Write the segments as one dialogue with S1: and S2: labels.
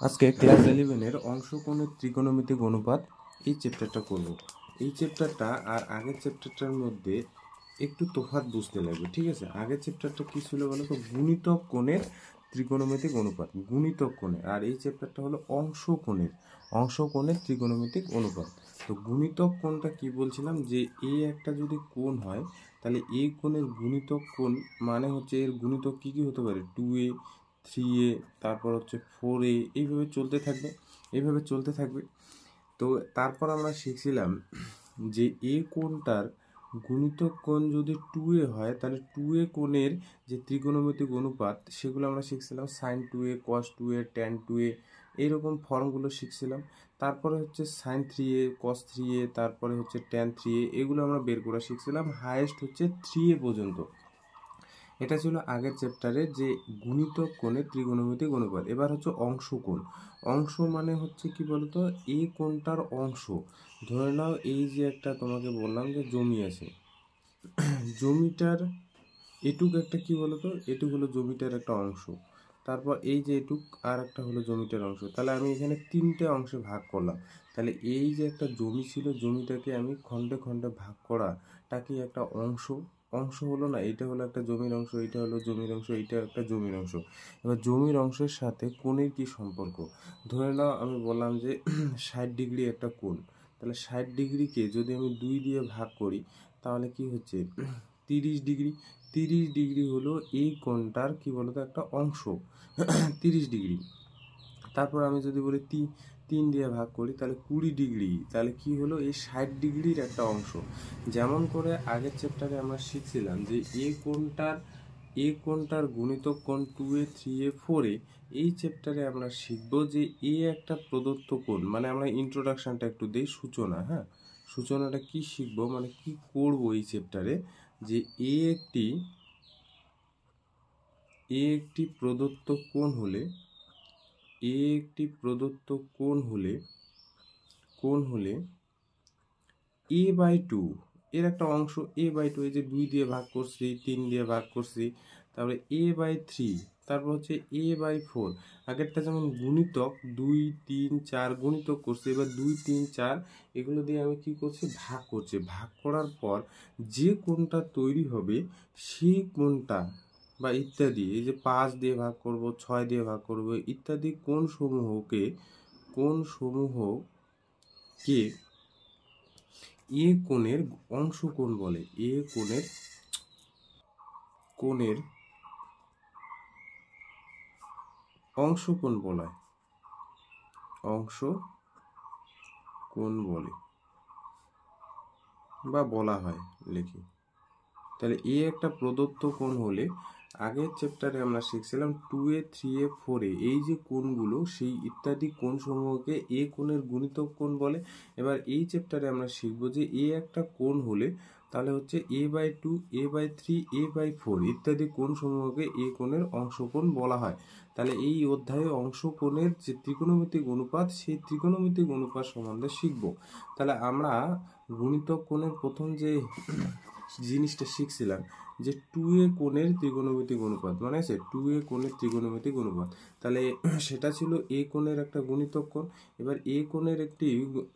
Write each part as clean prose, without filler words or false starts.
S1: আজকে ক্লাস 11-এর অংশকোণের ত্রিকোণমিতিক অনুপাত এই চ্যাপ্টারটা করব। এই চ্যাপ্টারটা আর আগের চ্যাপ্টারটার মধ্যে একটু তফাৎ বুঝতে লাগবে, ঠিক আছে? আগের চ্যাপ্টারটা কী ছিল বলো তো? গুণিতক কোণের ত্রিকোণমিতিক অনুপাত, গুণিতক কোণের। আর এই চ্যাপ্টারটা হলো অংশকোণের ত্রিকোণমিতিক অনুপাত। তো গুণিতক কোণটা কি বলছিলাম, যে এই একটা যদি কোণ হয় তাহলে এই কোণের গুণিতক কোণ মানে হচ্ছে এর গুণিতক কী কী হতে পারে? 2a, 3a, তারপর হচ্ছে 4a, এইভাবে চলতে থাকবে। তো তারপর আমরা শিখছিলাম যে এ কোণটার গুণিতক কোণ যদি 2a হয় তাহলে 2a কোণের যে ত্রিকোণমিতিক অনুপাত সেগুলো আমরা শিখছিলাম, sin 2a, cos 2a, tan 2a, এইরকম ফর্মগুলো শিখছিলাম। তারপরে হচ্ছে sin 3a, cos 3a, তারপরে হচ্ছে tan 3a, এগুলো আমরা বের করা শিখছিলাম। হায়েস্ট হচ্ছে 3a পর্যন্ত। এটা ছিল আগের চ্যাপ্টারে যে গুণিতক কোণের ত্রিকোণমিতিক অনুপাত। এবার হচ্ছে অংশকোণ। অংশ মানে হচ্ছে কি বলতো? এই কোণটার অংশ। ধরে নাও এই যে একটা তোমাকে বললাম যে জমি আছে, জমিটার এটুক একটা কি বলতো? এটুক হলো জমিটার একটা অংশ। তারপর এই যে এটুক আর একটা হলো জমিটার অংশ। তাহলে আমি এখানে 3টে অংশে ভাগ করলাম। তাহলে এই যে একটা জমি ছিল, জমিটাকে আমি খণ্ডে খণ্ডে ভাগ করাটাকে একটা অংশ হলো না? এটা হলো একটা জমির অংশ, এটা হলো জমির অংশ, এটা একটা জমির অংশ। এবার জমির অংশের সাথে কোণের কি সম্পর্ক? ধরে নাও আমি বললাম যে 60 ডিগ্রি একটা কোণ। তাহলে 60 ডিগ্রিকে যদি আমি 2 দিয়ে ভাগ করি তাহলে কি হচ্ছে? 30 ডিগ্রি। 30 ডিগ্রি হলো এই কোণটার কি বলতো? একটা অংশ। 30 ডিগ্রি। তারপর আমি যদি বলি 3 দিয়ে ভাগ করি তাহলে 20 ডিগ্রি। তাহলে কি হলো? এই 60 ডিগ্রির একটা অংশ। যেমন করে আগের চ্যাপ্টারে আমরা শিখছিলাম যে কোণটার গুণিতক কোণ 2a, 3a, 4a। এই চ্যাপ্টারে আমরা শিখব যে একটা প্রদত্ত কোণ, মানে আমরা ইন্ট্রোডাকশনটা একটু দিই, সূচনা। হ্যাঁ, সূচনাটা কি শিখবো, মানে কি করব এই চ্যাপ্টারে, যে একটি প্রদত্ত কোণ হলে a/2 এর একটা অংশ। a/2, এই যে 2 দিয়ে ভাগ করছি, 3 দিয়ে ভাগ করছি, তারপরে a/3, তারপর হচ্ছে a/4। আগেরটা যেমন গুণিতক 2, 3, 4 গুণিতক করছি, এবার 2, 3, 4 এগুলো দিয়ে আমি কি করছি? ভাগ করছি। ভাগ করার পর যে কোণটা তৈরি হবে সেই কোণটা বা ইত্যাদি, এই যে 5 দিয়ে ভাগ করব, 6 দিয়ে ভাগ করব ইত্যাদি কোণসমূহকে এ কোণের অংশকোণ বলে। কোণের অংশকোণ বলে বা বলা হয়, লিখি। তাহলে একটা প্রদত্ত কোণ হলে, আগের চ্যাপ্টারে আমরা শিখছিলাম 2a, 3a, 4a, এই যে কোণগুলো সেই ইত্যাদি কোণসমূহকে এ কোণের গুণিতক কোণ বলে। এবার এই চ্যাপ্টারে আমরা শিখব যে একটা কোণ হলে তাহলে হচ্ছে a/2, a/3, a/4 ইত্যাদি কোণসমূহকে এ কোণের অংশকোণ বলা হয়। তাহলে এই অধ্যায়ে অংশকোণের যে ত্রিকোণমিতিক অনুপাত, সেই ত্রিকোণমিতিক অনুপাত সম্বন্ধে শিখব। তাহলে আমরা গুণিতক কোণের প্রথম যে জিনিসটা শিখছিলাম যে 2a কোণের ত্রিকোণমিতিক অনুপাত, মানে আছে 2a কোণের ত্রিকোণমিতিক অনুপাত। তাহলে সেটা ছিল a কোণের একটা গুণিতক কোণ। এবার a কোণের একটি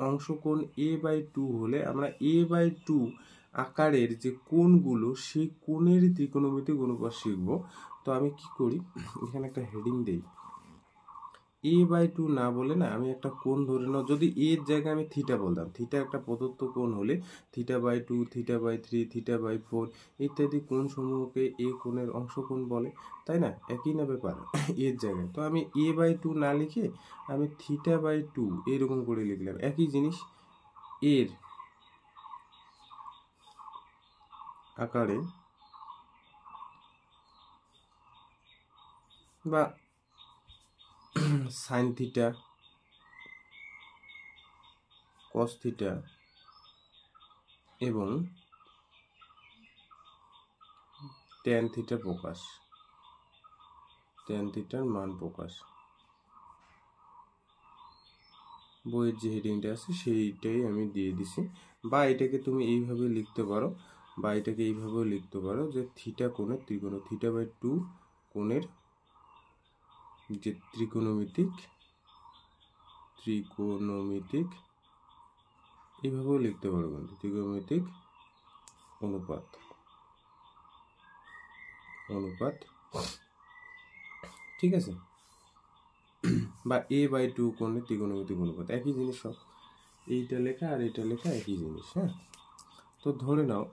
S1: অংশকোণ a/2 হলে আমরা a/2 আকারের যে কোণগুলো সেই কোণের ত্রিকোণমিতিক অনুপাত শিখব। তো আমি কি করি, এখানে একটা হেডিং দেই। a/2 না বলে না, আমি একটা কোণ ধরে নাও, যদি এর জায়গায় আমি থিটা বলতাম, থিটা একটা প্রদত্ত কোণ হলে θ/2, θ/3, θ/4 ইত্যাদি কোণসমূহকে এ কোণের অংশকোণ বলে, তাই না? একই না ব্যাপার এর জায়গায়। তো আমি a/2 না লিখে আমি θ/2 এরকম করে লিখলাম, একই জিনিস। এর আকারে বা sin θ, cos θ এবং tan θ প্রকাশ, tan θর মান প্রকাশ। বইয়ের যে হেডিংটা আছে সেইটাই আমি দিয়ে দিছি। বা এটাকে তুমি এইভাবে লিখতে পারো, বা এটাকে এইভাবেও লিখতে পারো যে থিটা কোণের ত্রিকোণ, θ/2 কোণের যে ত্রিকোণমিতিক ত্রিকোণমিতিক, এইভাবেও লিখতে পারো কিন্তু, ত্রিকোণমিতিক অনুপাত ঠিক আছে, বা a/2 কোণের ত্রিকোণমিতিক অনুপাত, একই জিনিস সব। এইটা লেখা আর এটা লেখা একই জিনিস। হ্যাঁ, তো ধরে নাও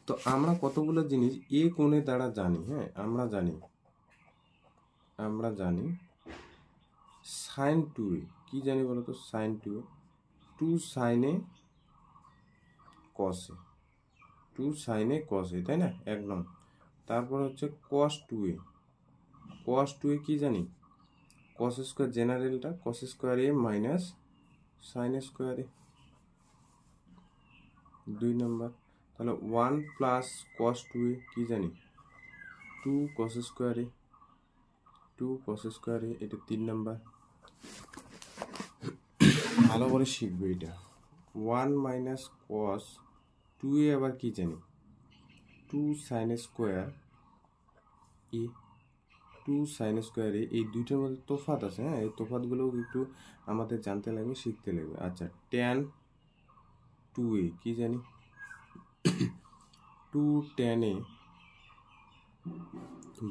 S1: তো আমরা কতগুলো জিনিস এ কোণের দ্বারা জানি। হ্যাঁ, আমরা জানি sin 2a, কি জানি বলো তো? sin 2a, 2 sin a cos a, 2 sin a cos a, তাই না? একদম। তারপর হচ্ছে cos 2a, কি জানি? cos স্কয়ার জেনারেলটা, cos square a minus sin square a, 2 number. তাহলে 1 প্লাস cos 2a কি জানি? 2 cos স্কয়ার a, এটা 3 নাম্বার। ভালো করে শিখবে এটা। 1 মাইনাস cos 2a আবার কি জানি? 2 sin square a, 2 sin square a, এই দুইটার মধ্যে তফাৎ আছে। হ্যাঁ, এই তফাৎগুলো একটু আমাদের জানতে লাগবে, শিখতে লাগবে। আচ্ছা, tan 2a কি জানি? 2 tan a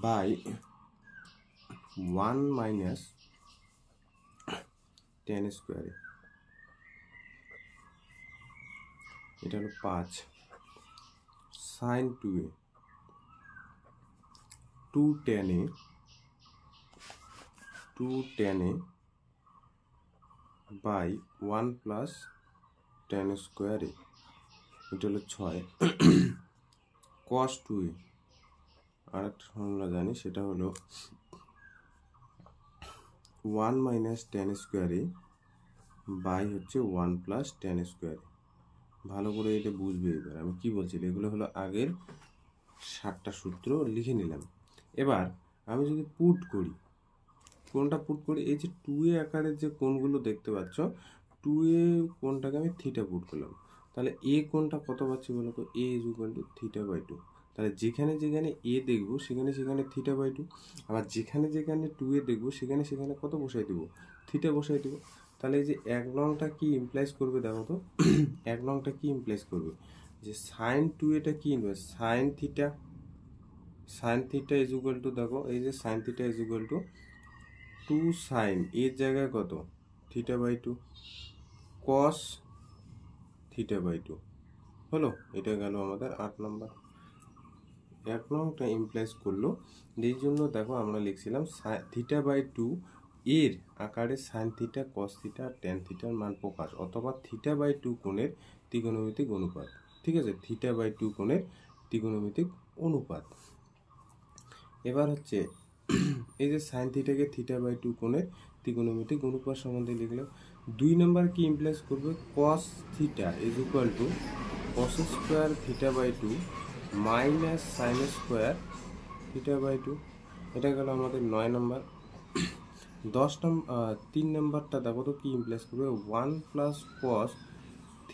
S1: by 1 minus tan square a, এটা হলো 5। sin 2a, 2 tan a by 1 plus tan square a, এটা হলো 6। cos 2a আর একটা ফর্মুলা জানি, সেটা হলো 1 minus tan square a by হচ্ছে 1 প্লাস tan স্কয়ার a। ভালো করে এটা বুঝবে। এবার আমি কি বলছি, এগুলো হলো আগের 7টা সূত্র লিখে নিলাম। এবার আমি যদি পুট করি, কোনটা পুট করি? এই যে 2a আকারের যে কোণগুলো দেখতে পাচ্ছ, 2a কোণটাকে আমি থিটা পুট করলাম। তাহলে a কোণটা কত পাচ্ছি বলো তো? a = θ/2। তাহলে যেখানে যেখানে a দেখবো সেখানে সেখানে θ/2, আবার যেখানে যেখানে 2a দেখবো সেখানে সেখানে কত বসাই দেবো? থিটা বসাই দেবো। তাহলে এই যে 1 নংটা কি ইমপ্লাইজ করবে দেখো তো? 1 নংটা কি ইমপ্লাইজ করবে? যে sin 2a কি ইনভার্স? sin θ = দেখো, এই যে sin θ = 2 sin এর জায়গায় কত? θ/2 cos θ/2 হলো। এটা গেল আমাদের 8 নম্বর। 1 নংটা ইমপ্লাইজ করলো, যেই জন্য দেখো আমরা লিখছিলাম θ/2 এর আকারে sin θ, cos θ আর tan θ এর মান প্রকাশ, অথবা θ/2 কোণের ত্রিকোণমিতিক অনুপাত। ঠিক আছে, θ/2 কোণের ত্রিকোণমিতিক অনুপাত। এবার হচ্ছে এই যে sin θ কে θ/2 কোণের ত্রিকোণমিতিক অনুপাত সম্বন্ধে লিখলাম। 2 নম্বর কি ইমপ্লাইজ করবে? cos θ = cos square θ/2 minus sin square θ/2। এটা গেল আমাদের 9 নম্বর। 3 নম্বরটা দেখো তো কি ইমপ্লাইজ করবে? 1 প্লাস cos θ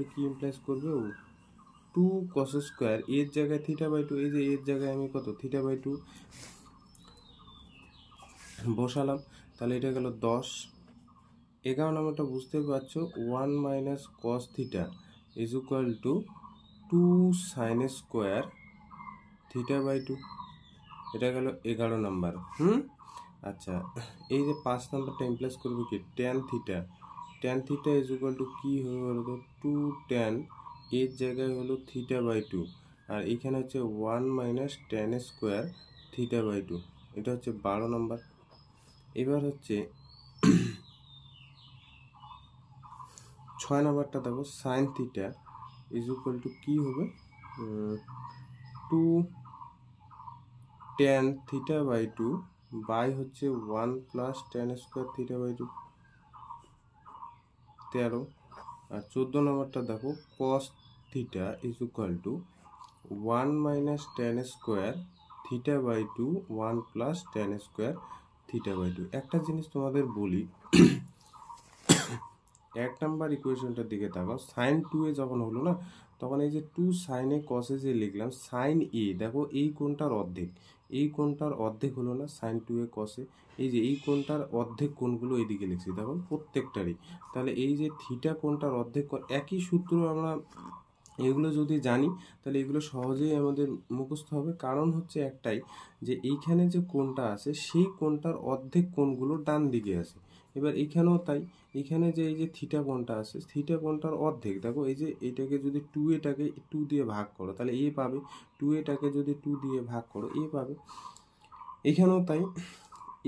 S1: = কি ইমপ্লাইজ করবে? 2 cos স্কয়ার এর জায়গায় θ/2, এই যে এর জায়গায় আমি কত? θ/2 বসালাম। তাহলে এটা গেল 10। 11 নম্বরটা বুঝতে পারছো, 1 মাইনাস cos θ = 2 sin স্কয়ার θ/2। এটা গেল 11 নম্বর। আচ্ছা, এই যে 5 নম্বরটা ইমপ্লাইজ করবে কি? tan θ = কি হবে বলতো? 2 tan এর জায়গায় হলো θ/2, আর এখানে হচ্ছে 1 মাইনাস tan স্কয়ার θ/2। এটা হচ্ছে 12 নম্বর। এবার হচ্ছে 6 নম্বরটা দেখো, sin θ = কি হবে? 2 tan θ/2 বাই হচ্ছে 1 প্লাস tan স্কয়ার θ/2, 13। আর 14 নম্বরটা দেখো, cos θ = 1 minus tan square θ/2 1 plus tan square θ/2। একটা জিনিস তোমাদের বলি, 1 নাম্বার ইকুয়েশনটার দিকে তাকাও। sin 2a যখন হলো না, তখন এই যে 2 সাইনে কসে যে লিখলাম সাইন এ, দেখো এই কোণটার অর্ধেক, এই কোণটার অর্ধেক হলো না সাইন 2a কসে, এই যে এই কোণটার অর্ধেক কোণগুলো এইদিকে লিখছি দেখো প্রত্যেকটারই। তাহলে এই যে থিটা কোণটার অর্ধেক কোণ, একই সূত্র আমরা এগুলো যদি জানি তাহলে এগুলো সহজেই আমাদের মুখস্থ হবে। কারণ হচ্ছে একটাই, যে এইখানে যে কোণটা আছে সেই কোণটার অর্ধেক কোণগুলো ডান দিকে আছে। এবার এইখানেও তাই, এইখানে যে এই যে থিটা কোণটা আছে, থিটা কোণটার অর্ধেক, দেখো এই যে এইটাকে যদি 2a-টাকে 2 দিয়ে ভাগ করো তাহলে এ পাবে, 2a-টাকে যদি 2 দিয়ে ভাগ করো এ পাবে। এইখানেও তাই,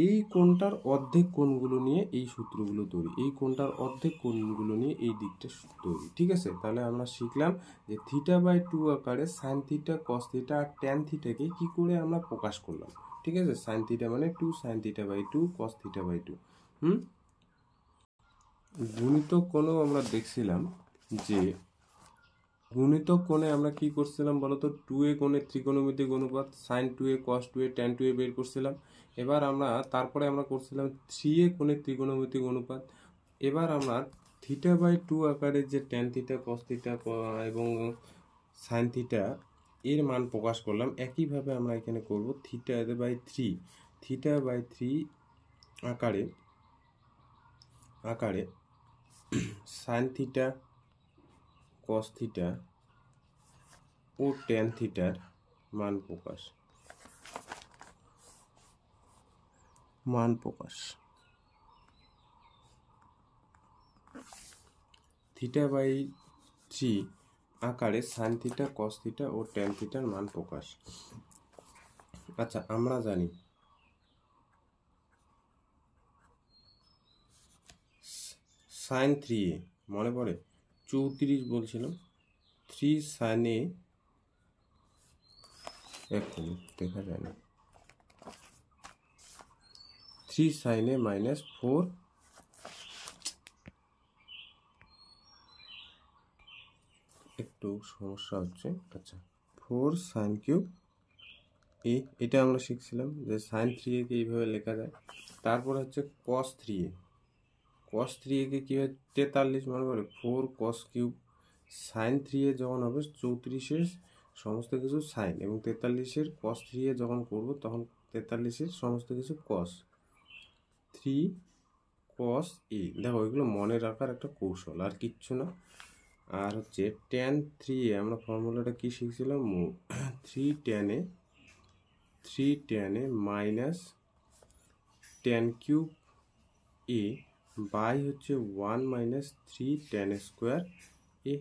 S1: এই কোণটার অর্ধেক কোণগুলো নিয়ে এই সূত্রগুলো তৈরি, এই কোণটার অর্ধেক কোণগুলো নিয়ে এই দিকটা তৈরি। ঠিক আছে, তাহলে আমরা শিখলাম যে θ/2 আকারে সাইন থিটা, কস থিটা আর ট্যান থিটাকে কি করে আমরা প্রকাশ করলাম। ঠিক আছে, সাইন থিটা মানে 2 সাইন θ/2 কস θ/2। গুণিতক কোণেও আমরা দেখছিলাম যে গুণিতক কোণে আমরা কি করছিলাম বলতো, 2a কোণের ত্রিকোণমিতিক অনুপাত সাইন 2a কস 2a ট্যান 2a বের করছিলাম। এবার আমরা তারপরে আমরা করছিলাম 3a কোণের ত্রিকোণমিতিক অনুপাত। এবার আমরা θ/2 আকারে যে ট্যান থিটা, কস থিটা এবং সাইন থিটা এর মান প্রকাশ করলাম, একইভাবে আমরা এখানে করব θ/3 আকারে সাইন থিটা, কস থিটা ও ট্যান থিটার মান প্রকাশ। θ/3 আকারে সাইন থিটা, কস থিটা ও ট্যান থিটার মান প্রকাশ। আচ্ছা, আমরা জানি সাইন 3a, মনে পড়ে 34 বলছিলাম, 3 সাইনে, দেখা যায় না, 3 সাইনে মাইনাস 4, একটু সমস্যা হচ্ছে। আচ্ছা, 4 সাইন কিউব এ, এটা আমরা শিখছিলাম যে সাইন 3a কে এইভাবে লেখা যায়। তারপর হচ্ছে কস 3a, কস 3a কে কি হয় 43, মনে পড়ে 4 কস কিউব। সাইন 3a যখন হবে 34-এর সমস্ত কিছু সাইন এবং 43-এর কস 3a যখন করব তখন 43-এর সমস্ত কিছু কস, 3 কস এ। দেখো এগুলো মনে রাখার একটা কৌশল, আর কিচ্ছু না। আর হচ্ছে ট্যান 3a, আমরা ফর্মুলাটা কি শিখছিলাম, 3 tan a minus tan cube a by হচ্ছে 1 মাইনাস 3 ট্যান স্কোয়ার এ।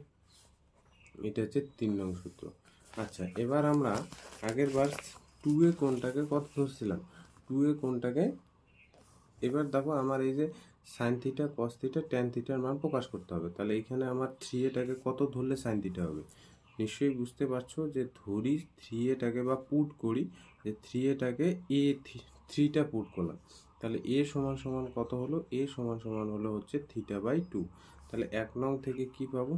S1: এটা হচ্ছে 3 নং সূত্র। আচ্ছা, এবার আমরা আগের বার 2a কোণটাকে কত ধরছিলাম, 2a কোণটাকে, এবার দেখো আমার এই যে sign theta, cos theta, tan থিটার মান প্রকাশ করতে হবে। তাহলে এখানে আমার 3a-টাকে কত ধরলে সাইন থিটা হবে, নিশ্চয়ই বুঝতে পারছো যে ধরি 3a-টাকে বা পুট করি, যে 3a-টাকে এ 3টা পুট করলাম, তাহলে এ সমান সমান কত হলো, এ সমান সমান হলো হচ্ছে θ/2। তাহলে 1 নং থেকে কি পাবো,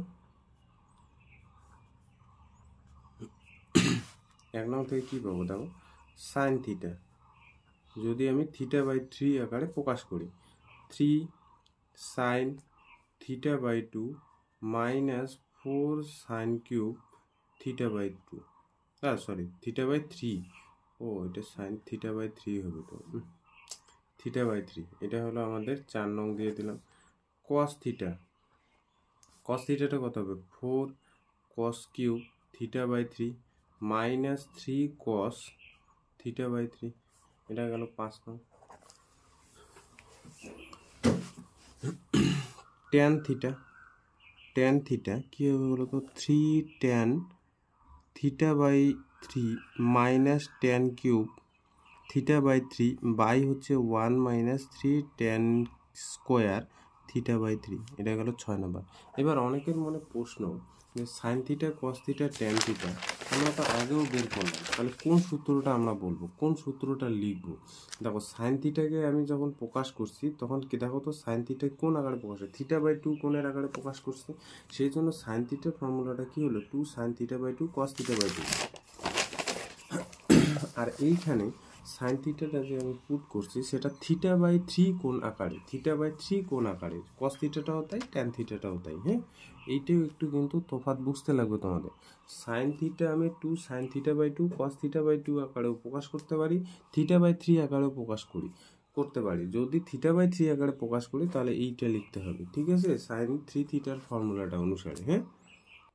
S1: 1 নং থেকে কি পাবো, দেখো সাইন থিটা, যদি আমি θ/3 আকারে প্রকাশ করি, 3 sine θ/2 minus 4 sine cube θ/2, sorry θ/3, ও এটা সাইন θ/3 হবে, তো θ/3, এটা হলো আমাদের 4 নং দিয়ে দিলাম। কস থিটা, কস থিটাটা কত হবে, 4 কস কিউব θ/3 মাইনাস 3 কস θ/3, এটা গেল 5 নং। ট্যান থিটা কি হবে বলতো, 3 tan θ/3 minus tan cube θ/3 by হচ্ছে 1 মাইনাস 3 ট্যান স্কোয়ার θ/3, এটা গেল 6 নম্বর। এবার অনেকের মনে প্রশ্ন যে sign theta, cos theta, tan theta আমরা তো আগেও বের করলাম, তাহলে কোন সূত্রটা আমরা বলবো, কোন সূত্রটা লিখবো। দেখো সাইন থিটাকে আমি যখন প্রকাশ করছি তখন কি, দেখো তো সাইন থিটা কোন আকারে প্রকাশ হয়, θ/2 কোণের আকারে প্রকাশ করছি, সেই জন্য সাইন থিটার ফর্মুলাটা কি হলো, 2 সাইন θ/2 কস θ/2। আর এইখানে সাইন থিটাটা যে আমি পুট করছি সেটা θ/3 কোণ আকারে, θ/3 কোণ আকারে, কস থিটাটাও তাই, ট্যান থিটাটাও তাই। হ্যাঁ, এইটাও একটু কিন্তু তফাৎ বুঝতে লাগবে তোমাদের। সাইন থিটা আমি 2 sin θ/2 cos θ/2 আকারেও প্রকাশ করতে পারি, θ/3 আকারেও প্রকাশ করতে পারি। যদি θ/3 আকারে প্রকাশ করি তাহলে এইটা লিখতে হবে, ঠিক আছে, সাইন 3 থিটার ফর্মুলাটা অনুসারে। হ্যাঁ,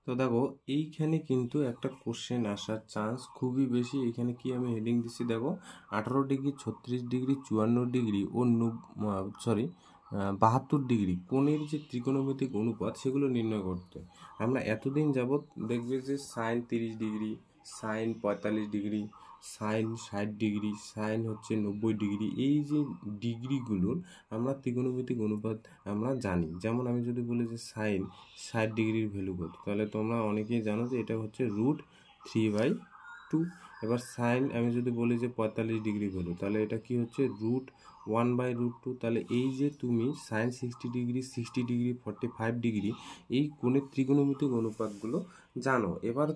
S1: তো দেখো এইখানে কিন্তু একটা কোশ্চেন আসার চান্স খুবই বেশি। এখানে কি আমি হেডিং দিচ্ছি দেখো, 18 ডিগ্রি, 36 ডিগ্রি, 54 ডিগ্রি ও 72 ডিগ্রি কোণের যে ত্রিকোণমিতিক অনুপাত সেগুলো নির্ণয় করতে। আমরা এতদিন যাবৎ দেখবে যে sine 30 degree, sine 45 degree, sine 60 degree, sine হচ্ছে 90 ডিগ্রি, এই যে ডিগ্রিগুলোর আমরা ত্রিকোণমিতিক অনুপাত আমরা জানি। যেমন আমি যদি বলি যে সাইন 60 ডিগ্রির ভ্যালু কত, তাহলে তোমরা অনেকেই জানো যে এটা হচ্ছে √3/2। এবার সাইন আমি যদি বলি যে 45 ডিগ্রি ভ্যালু, তাহলে এটা কি হচ্ছে √1/√2। তাহলে এই যে তুমি সাইন 60 ডিগ্রি, 60 ডিগ্রি, 45 ডিগ্রি এই কোণের ত্রিকোণমিতিক অনুপাতগুলো জানো। এবার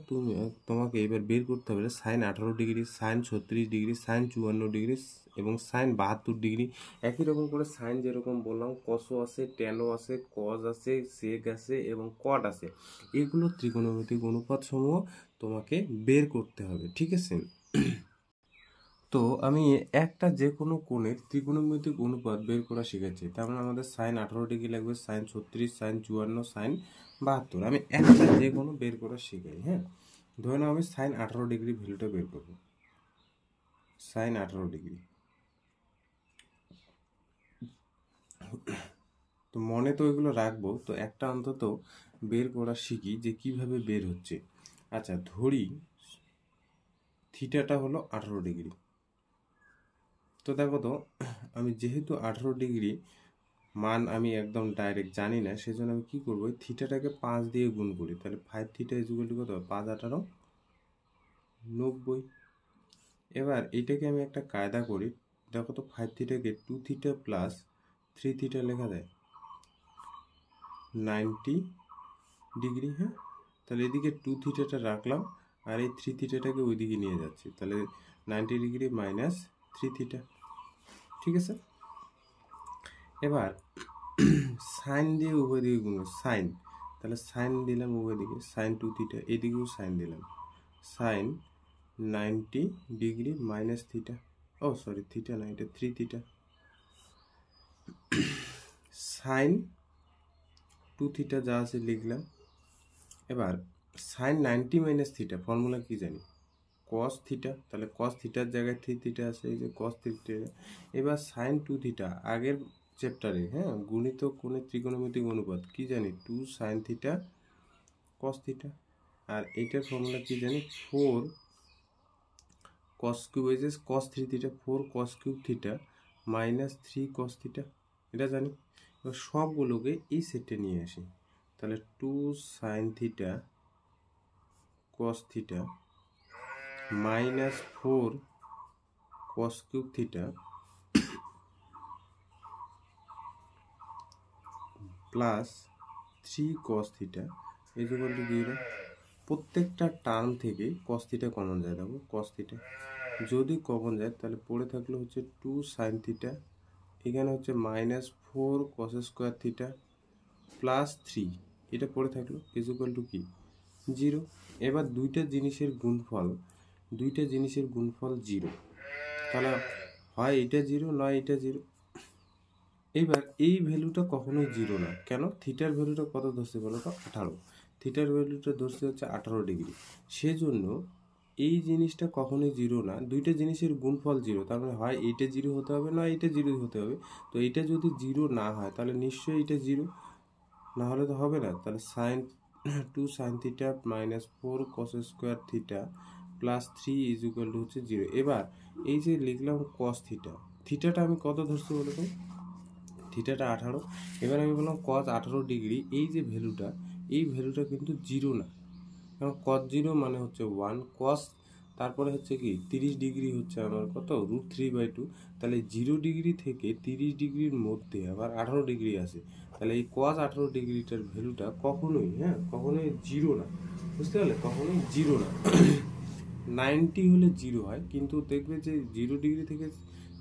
S1: তোমাকে এবার বের করতে হবে sine 18 degree, sine 36 degree, sine 54 degree এবং সাইন 72 ডিগ্রি। একই রকম করে সাইন যেরকম বললাম কসও আছে, ট্যানও আছে, কজ আছে, সেক আছে এবং কট আছে। এগুলো ত্রিকোণমিতিক অনুপাত সমূহ তোমাকে বের করতে হবে, ঠিক আছে। তো আমি একটা যে কোনো কোণের ত্রিকোণমিতিক অনুপাত বের করা শিখেছি। তার মানে আমাদের সাইন 18 ডিগ্রি লাগবে, সাইন 36, সাইন 54, সাইন 72। আমি একটা যে কোনো বের করা শিখাই। হ্যাঁ, ধরে নাও আমি সাইন 18 ডিগ্রি ভ্যালুটা বের করবো, সাইন 18 ডিগ্রি। তো মনে তো এগুলো রাখবো, তো একটা অন্তত বের করা শিখি যে কিভাবে বের হচ্ছে। আচ্ছা, ধরি থিটাটা হলো 18 ডিগ্রি। তো দেখো তো আমি যেহেতু 18 ডিগ্রি মান আমি একদম ডাইরেক্ট জানি না, সেজন্য আমি কি করবো, থিটাটাকে 5 দিয়ে গুণ করি। তাহলে 5 থিটা ইকুয়াল টু কত, 5 18 90। এবার এইটাকে আমি একটা কায়দা করি, দেখো তো 5 থিটাকে 2 থিটা প্লাস 3 থিটা লেখা যায় 90 ডিগ্রি। হ্যাঁ, তাহলে এদিকে 2 থিটাটা রাখলাম আর এই 3 থিটাটাকে ওইদিকে নিয়ে যাচ্ছি, তাহলে 90 ডিগ্রি মাইনাস 3 থিটা, ঠিক আছে। এবার সাইন দিয়ে উভয় দিকে গুণ, সাইন, তাহলে সাইন দিলাম উভয় দিকে, সাইন 2 থিটা, এদিকেও সাইন দিলাম, সাইন 90 ডিগ্রি মাইনাস থিটা, ও সরি থিটা না, এটা 3 থিটা, সাইন 2 থিটা যা আছে লিখলাম। এবার সাইন 90 মাইনাস থিটা ফর্মুলা কি জানি, কস থিটা, তাহলে কস থিটার জায়গায় 3 থিটা আছে, এই যে কস থিটা। এবার সাইন 2 থিটা আগের চ্যাপ্টারে, হ্যাঁ, গুণিত কোণের ত্রিকোণমিতিক অনুপাত কি জানি, 2 সাইন থিটা কস থিটা। আর এইটার ফর্মুলা কি জানি, 4 কস কিউব, এই যে কস 3 theta, 4 cos cube theta minus 3 cos theta, এটা জানি। এবার সবগুলোকে এই সেটে নিয়ে আসি, তাহলে 2 sine theta cos theta minus 4 cos cube theta plus 3 cos theta equal to 0। প্রত্যেকটা টার্ম থেকে কস থিটা কমন যায়, দেখো কস থিটা যদি কমন যায় তাহলে পড়ে থাকলো হচ্ছে 2 সাইন থিটা, এখানে হচ্ছে minus 4 cos square theta plus 3, এটা পড়ে থাকলো ইকুয়াল টু কি 0। এবার দুইটা জিনিসের গুণফল 0, তাহলে হয় এটা 0 নয় এটা 0। এবার এই ভ্যালুটা কখনোই 0 না, কেন, থিটার ভ্যালুটা কত ধরছে বলো তো, 18, থিটার ভ্যালুটা ধরছে হচ্ছে 18 ডিগ্রি, সেজন্য এই জিনিসটা কখনোই 0 না। দুইটা জিনিসের গুণফল 0, তার মানে হয় এইটা 0 হতে হবে না এটা 0 হতে হবে। তো এটা যদি 0 না হয় তাহলে নিশ্চয়ই এটা 0, না হলে তো হবে না। তাহলে sine 2 sine theta minus 4 cos square theta plus 3 is equal to হচ্ছে 0। এবার এই যে লিখলাম কস থিটা, থিটাটা আমি কত ধরছি বলো তো, থিটাটা 18। এবার আমি বললাম কস 18 ডিগ্রি, এই যে ভ্যালুটা, এই ভ্যালুটা কিন্তু 0 না, কারণ কস 0 মানে হচ্ছে 1, কস তারপরে হচ্ছে কি 30 ডিগ্রি হচ্ছে আমার কত, √3/2। তাহলে 0 ডিগ্রি থেকে 30 ডিগ্রির মধ্যে আবার 18 ডিগ্রি আছে, তাহলে এই কস 18 ডিগ্রিটার ভ্যালুটা কখনোই, হ্যাঁ, কখনোই 0 না, বুঝতে পারলে, কখনোই 0 না। 90 হলে 0 হয়, কিন্তু দেখবে যে 0 ডিগ্রি থেকে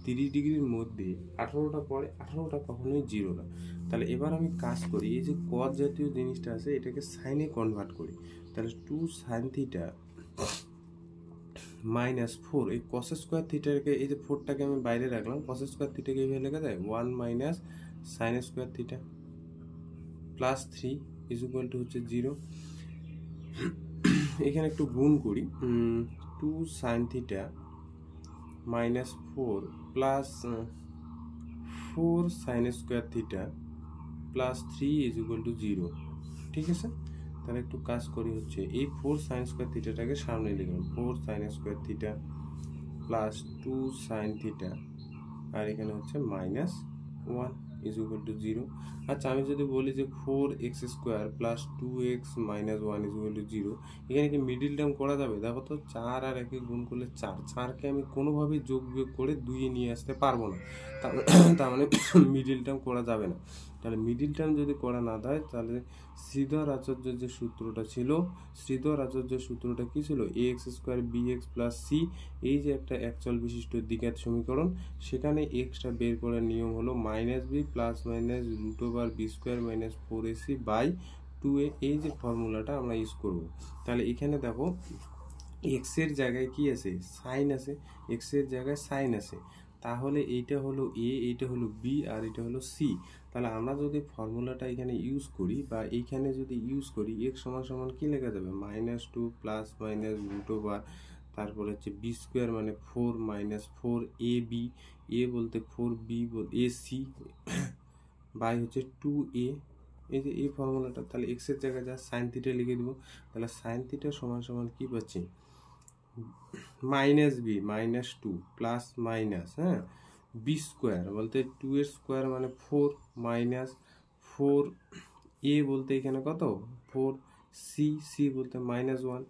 S1: 30 ডিগ্রির মধ্যে 18টা পরে 18টা কখনোই 0 না। তাহলে এবার আমি কাজ করি, এই যে cos জাতীয় জিনিসটা আছে এটাকে সাইনে কনভার্ট করি। তাহলে 2 sin থিটা মাইনাস 4, এই cos স্কোয়ার থিটাকে, এই যে 4টাকে আমি বাইরে রাখলাম, cos স্কোয়ার থিটাকে এইভাবে লেখা যায় 1 minus sin square theta plus 3 is equal to হচ্ছে 0। এখানে একটু গুণ করি, 2 sin theta minus 4 plus 4 sin square theta plus 3 is equal two 0। ঠিক আছে, তাহলে একটু কাজ করি, হচ্ছে এই 4 sin স্কোয়ার থিটাটাকে সামনে লিখলাম, 4 sin square theta plus 2 sin theta, আর এখানে হচ্ছে মাইনাস 1 ইজ ইকুয়াল টু 0। আচ্ছা, আমি যদি বলি যে 4x square plus 2x minus 1 is equal two 0, এখানে কি মিডিল টার্ম করা যাবে? দেখো তো, 4 আর 1 গুণ করলে 4, 4কে আমি কোনোভাবেই যোগ বিয়োগ করে 2 নিয়ে আসতে পারবো না, তার মানে মিডিল টার্ম করা যাবে না। তাহলে মিডিল টার্ম যদি করা না যায়, তাহলে শ্রীধর আচার্যের যে সূত্রটা ছিল, শ্রীধর আচার্যের সূত্রটা কি ছিল? ax square bx plus c, এই যে একটা একচল বিশিষ্ট দ্বিঘাত সমীকরণ, সেখানে এক্সটা বের করার নিয়ম হলো minus b plus minus root over b square minus 4ac by 2a, এই যে ফর্মুলাটা আমরা ইউজ করব। তাহলে এখানে দেখো, এক্স এর জায়গায় কি আছে? সাইন আছে, এক্স এর জায়গায় সাইন আছে, তাহলে এইটা হলো এ, এইটা হলো বি, আর এটা হলো সি। তাহলে আমরা যদি ফর্মুলাটা এখানে ইউজ করি, বা এইখানে যদি ইউজ করি, এক্স সমান সমান কি লেখা যাবে? -2 প্লাস মাইনাস রুট ওভার, তারপরে হচ্ছে বি স্কোয়ার মানে 4 মাইনাস 4 এ বি, এ বলতে 4 বি এ সি বাই হচ্ছে 2a, এই যে এই ফর্মুলাটা। তাহলে এক্স এর জায়গায় যা সাইন থিটা লিখে দেবো, তাহলে সাইন থিটা সমান সমান কি পাচ্ছি? Minus b minus 2 plus minus, হ্যাঁ, বি স্কোয়ার বলতে 2 এর স্কোয়ার মানে 4 মাইনাস 4 এ বলতে এখানে কত? 4 সি, সি বলতে মাইনাস 1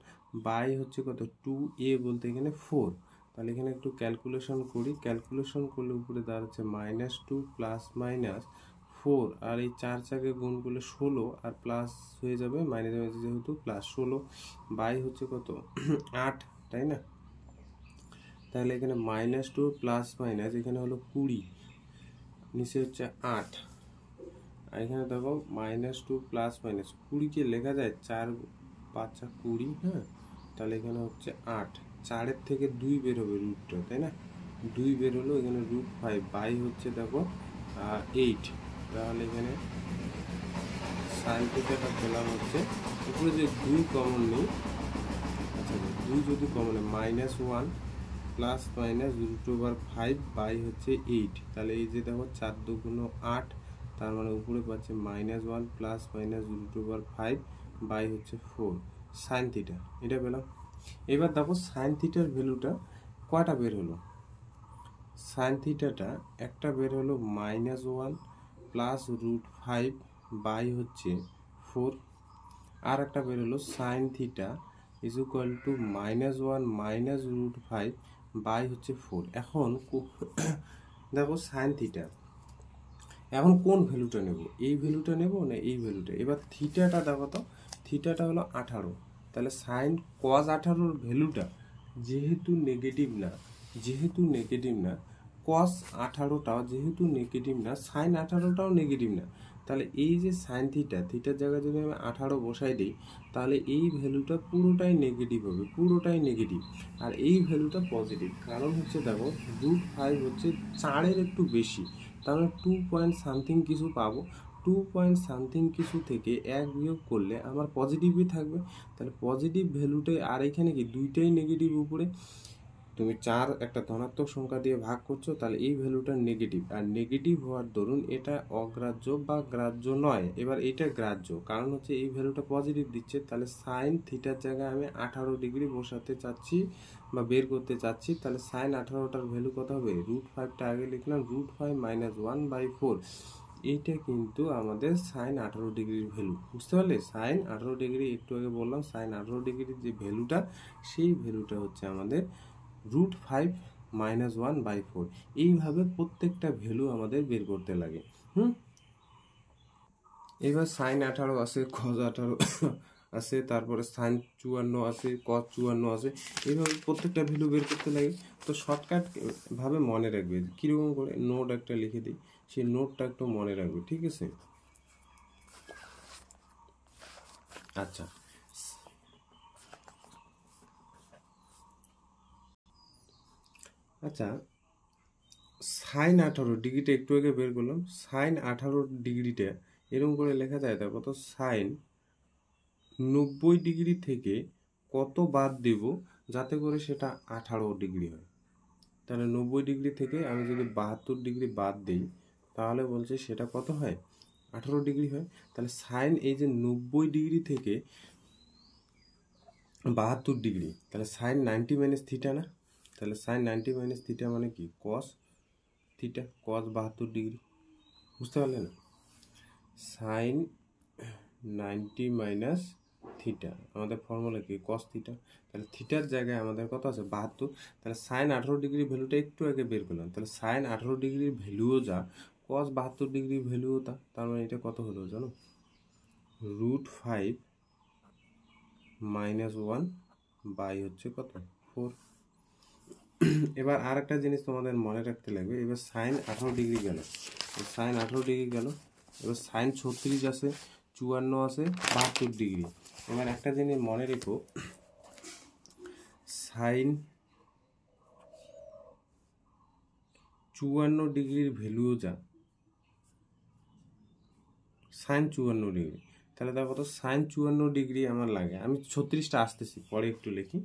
S1: বাই হচ্ছে কত? 2a বলতে এখানে 4। তাহলে এখানে একটু ক্যালকুলেশন করি, ক্যালকুলেশন করলে উপরে দাঁড়াচ্ছে -2 প্লাস মাইনাস 4, আর এই 4 চাকে গুণ করলে 16, আর প্লাস হয়ে যাবে মাইনাস যেহেতু প্লাস 16 বাই হচ্ছে কত? 8, তাই না? তাহলে এখানে -2 প্লাস মাইনাস এখানে হলো 20, নিচে হচ্ছে 8, আর এখানে দেখো -2 প্লাস মাইনাস 20কে লেখা যায় 4 5 20, হ্যাঁ। তাহলে এখানে হচ্ছে 8, 4-এর থেকে 2 বের হবে রুটটা, তাই না? 2 বের হলো, এখানে √5 বাই হচ্ছে দেখো 8। তাহলে এখানে সাইন থিটাটা পেলাম হচ্ছে, উপরে যে 2 কমন নেই, আচ্ছা 2 যদি কমন হয় -1 প্লাস মাইনাস √5 বাই হচ্ছে 8। তাহলে এই যে দেখো 4 2 8, তার মানে উপরে পাচ্ছে -1 প্লাস মাইনাস √5 বাই হচ্ছে 4 সাইন থিটা, এটা পেলাম। এবার দেখো সাইন থিটার ভ্যালুটা কয়টা বের হলো? সাইন থিটাটা একটা বের হলো -1 প্লাস √5 বাই হচ্ছে 4, আর একটা বের হলো sine theta is equal to -1 minus √5 by হচ্ছে 4। এখন দেখো সাইন থিটা, এখন কোন ভ্যালুটা নেব? এই ভ্যালুটা নেব না এই ভ্যালুটা? এবার থিটাটা দেখো তো, থিটাটা হলো 18, তাহলে সাইন কজ 18-র ভ্যালুটা যেহেতু নেগেটিভ না, কস 18টাও যেহেতু নেগেটিভ না, সাইন 18টাও নেগেটিভ না, তাহলে এই যে সাইন থিটার জায়গায় যদি আমি 18 বসাই দিই, তাহলে এই ভ্যালুটা পুরোটাই নেগেটিভ হবে, পুরোটাই নেগেটিভ, আর এই ভ্যালুটা পজিটিভ। কারণ হচ্ছে দেখো √5 হচ্ছে 4-এর একটু বেশি, তাহলে 2 পয়েন্ট সামথিং কিছু পাবো, 2 পয়েন্ট সামথিং কিছু থেকে 1 বিয়োগ করলে আমার পজিটিভই থাকবে। তাহলে পজিটিভ ভ্যালুটাই, আর এখানে কি দুইটাই নেগেটিভ, উপরে তুমি 4 একটা ধনাত্মক সংখ্যা দিয়ে ভাগ করছো, তাহলে এই ভ্যালুটা নেগেটিভ, আর নেগেটিভ হওয়ার দরুন এটা অগ্রাহ্য বা গ্রাহ্য নয়। এবার এটা গ্রাহ্য, কারণ হচ্ছে এই ভ্যালুটা পজিটিভ দিচ্ছে, তাহলে সাইন থিটার জায়গায় আমি 18 ডিগ্রি বসাতে চাচ্ছি বা বের করতে চাচ্ছি, তাহলে সাইন 18টার ভ্যালু কত হবে? √5টা আগে লিখলাম, √5 -1 বাই 4, এইটা কিন্তু আমাদের সাইন 18 ডিগ্রির ভ্যালু, বুঝতে পারলে? সাইন 18 ডিগ্রি, একটু আগে বললাম সাইন 18 ডিগ্রির যে ভ্যালুটা, সেই ভ্যালুটা হচ্ছে আমাদের √5 -1 বাই 4। এইভাবে প্রত্যেকটা ভ্যালু আমাদের বের করতে লাগে। এবার সাইন 18 আছে, কজ 18 আছে, তারপরে সাইন 54 আছে, কস 54 আছে, এইভাবে প্রত্যেকটা ভ্যালু বের করতে লাগে। তো শর্টকাট ভাবে মনে রাখবে কীরকম করে, নোট একটা লিখে দিই, সেই নোটটা একটু মনে রাখবে, ঠিক আছে? আচ্ছা, আচ্ছা, সাইন 18 ডিগ্রিটা একটু আগে বের করলাম, সাইন 18 ডিগ্রিটা এরকম করে লেখা যায়। তারপর তো সাইন 90 ডিগ্রি থেকে কত বাদ দেব যাতে করে সেটা 18 ডিগ্রি হয়। তাহলে 90 ডিগ্রি থেকে আমি যদি 72 ডিগ্রি বাদ দিই তাহলে বলছে সেটা কত হয়, 18 ডিগ্রি হয়। তাহলে সাইন এই যে 90 ডিগ্রি থেকে 72 ডিগ্রি, তাহলে সাইন 90 মাইনাস থিটা না? তাহলে সাইন 90 মাইনাস থিটা মানে কি, কস থিটা, কস 72 ডিগ্রি। বুঝতে পারলে না? সাইন 90 মাইনাস থিটা আমাদের ফর্মুলা কি, কস থিটা। তাহলে থিটার জায়গায় আমাদের কত আছে, 72। তাহলে সাইন 18 ডিগ্রি ভ্যালুটা একটু আগে বের করলাম, তাহলে সাইন 18 ডিগ্রির ভ্যালুও যা, কস 72 ডিগ্রির ভ্যালুও তা। তার মানে এটা কত হলো জানো, √5 মাইনাস 1 বাই হচ্ছে কত, 4। এবার আর একটা জিনিস তোমাদের মনে রাখতে লাগবে, এবার সাইন 18 ডিগ্রি গেল, সাইন 18 ডিগ্রি গেল, এবার সাইন 36 আছে, 54 আছে, 72 ডিগ্রি। এবার একটা জিনিস মনে রেখো, সাইন 54 ডিগ্রির ভ্যালুও যা, সাইন 54 ডিগ্রি। তাহলে দেখো তো সাইন 54 ডিগ্রি আমার লাগে, আমি 36টা আসতেছি পরে একটু লিখি,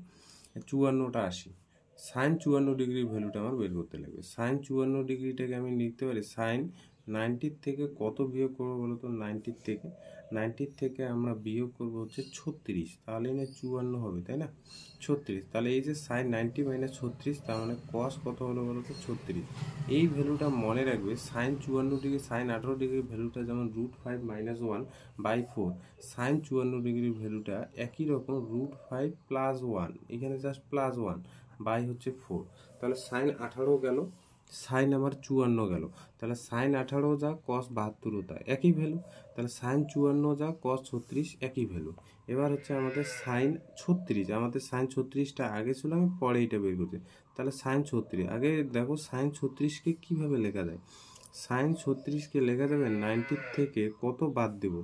S1: 54টা আসি। সাইন 54 ডিগ্রির ভ্যালুটা আমার বের করতে লাগবে। সাইন 54 ডিগ্রিটাকে আমি লিখতে পারি, সাইন 90 থেকে কত বিয়োগ করবো বলো তো, 90 থেকে আমরা বিয়োগ করবো হচ্ছে 36, তাহলে না 54 হবে, তাই না? 36, তাহলে এই যে সাইন 90 মাইনাস 36, তার মানে কস কত হলো বলো তো, 36। এই ভ্যালুটা মনে রাখবে, সাইন 54 ডিগ্রি সাইন 18 ডিগ্রির ভ্যালুটা যেমন √5 মাইনাস 1 বাই 4, সাইন 54 ডিগ্রির ভ্যালুটা একই রকম √5 প্লাস 1, এখানে জাস্ট প্লাস 1 বাই হচ্ছে 4। তাহলে সাইন 18 গেল, সাইন আমার 54 গেল, তাহলে সাইন 18 যা কস 72 তা একই ভ্যালু, তাহলে সাইন 54 যা কস 36 একই ভ্যালু। এবার হচ্ছে আমাদের সাইন 36, আমাদের সাইন 36টা আগে ছিল, আমি পরে এটা বের করছি। তাহলে সাইন 36 আগে দেখো, সাইন 36কে কীভাবে লেখা যায়, সাইন 36কে লেখা যাবে 90 থেকে কত বাদ দেব,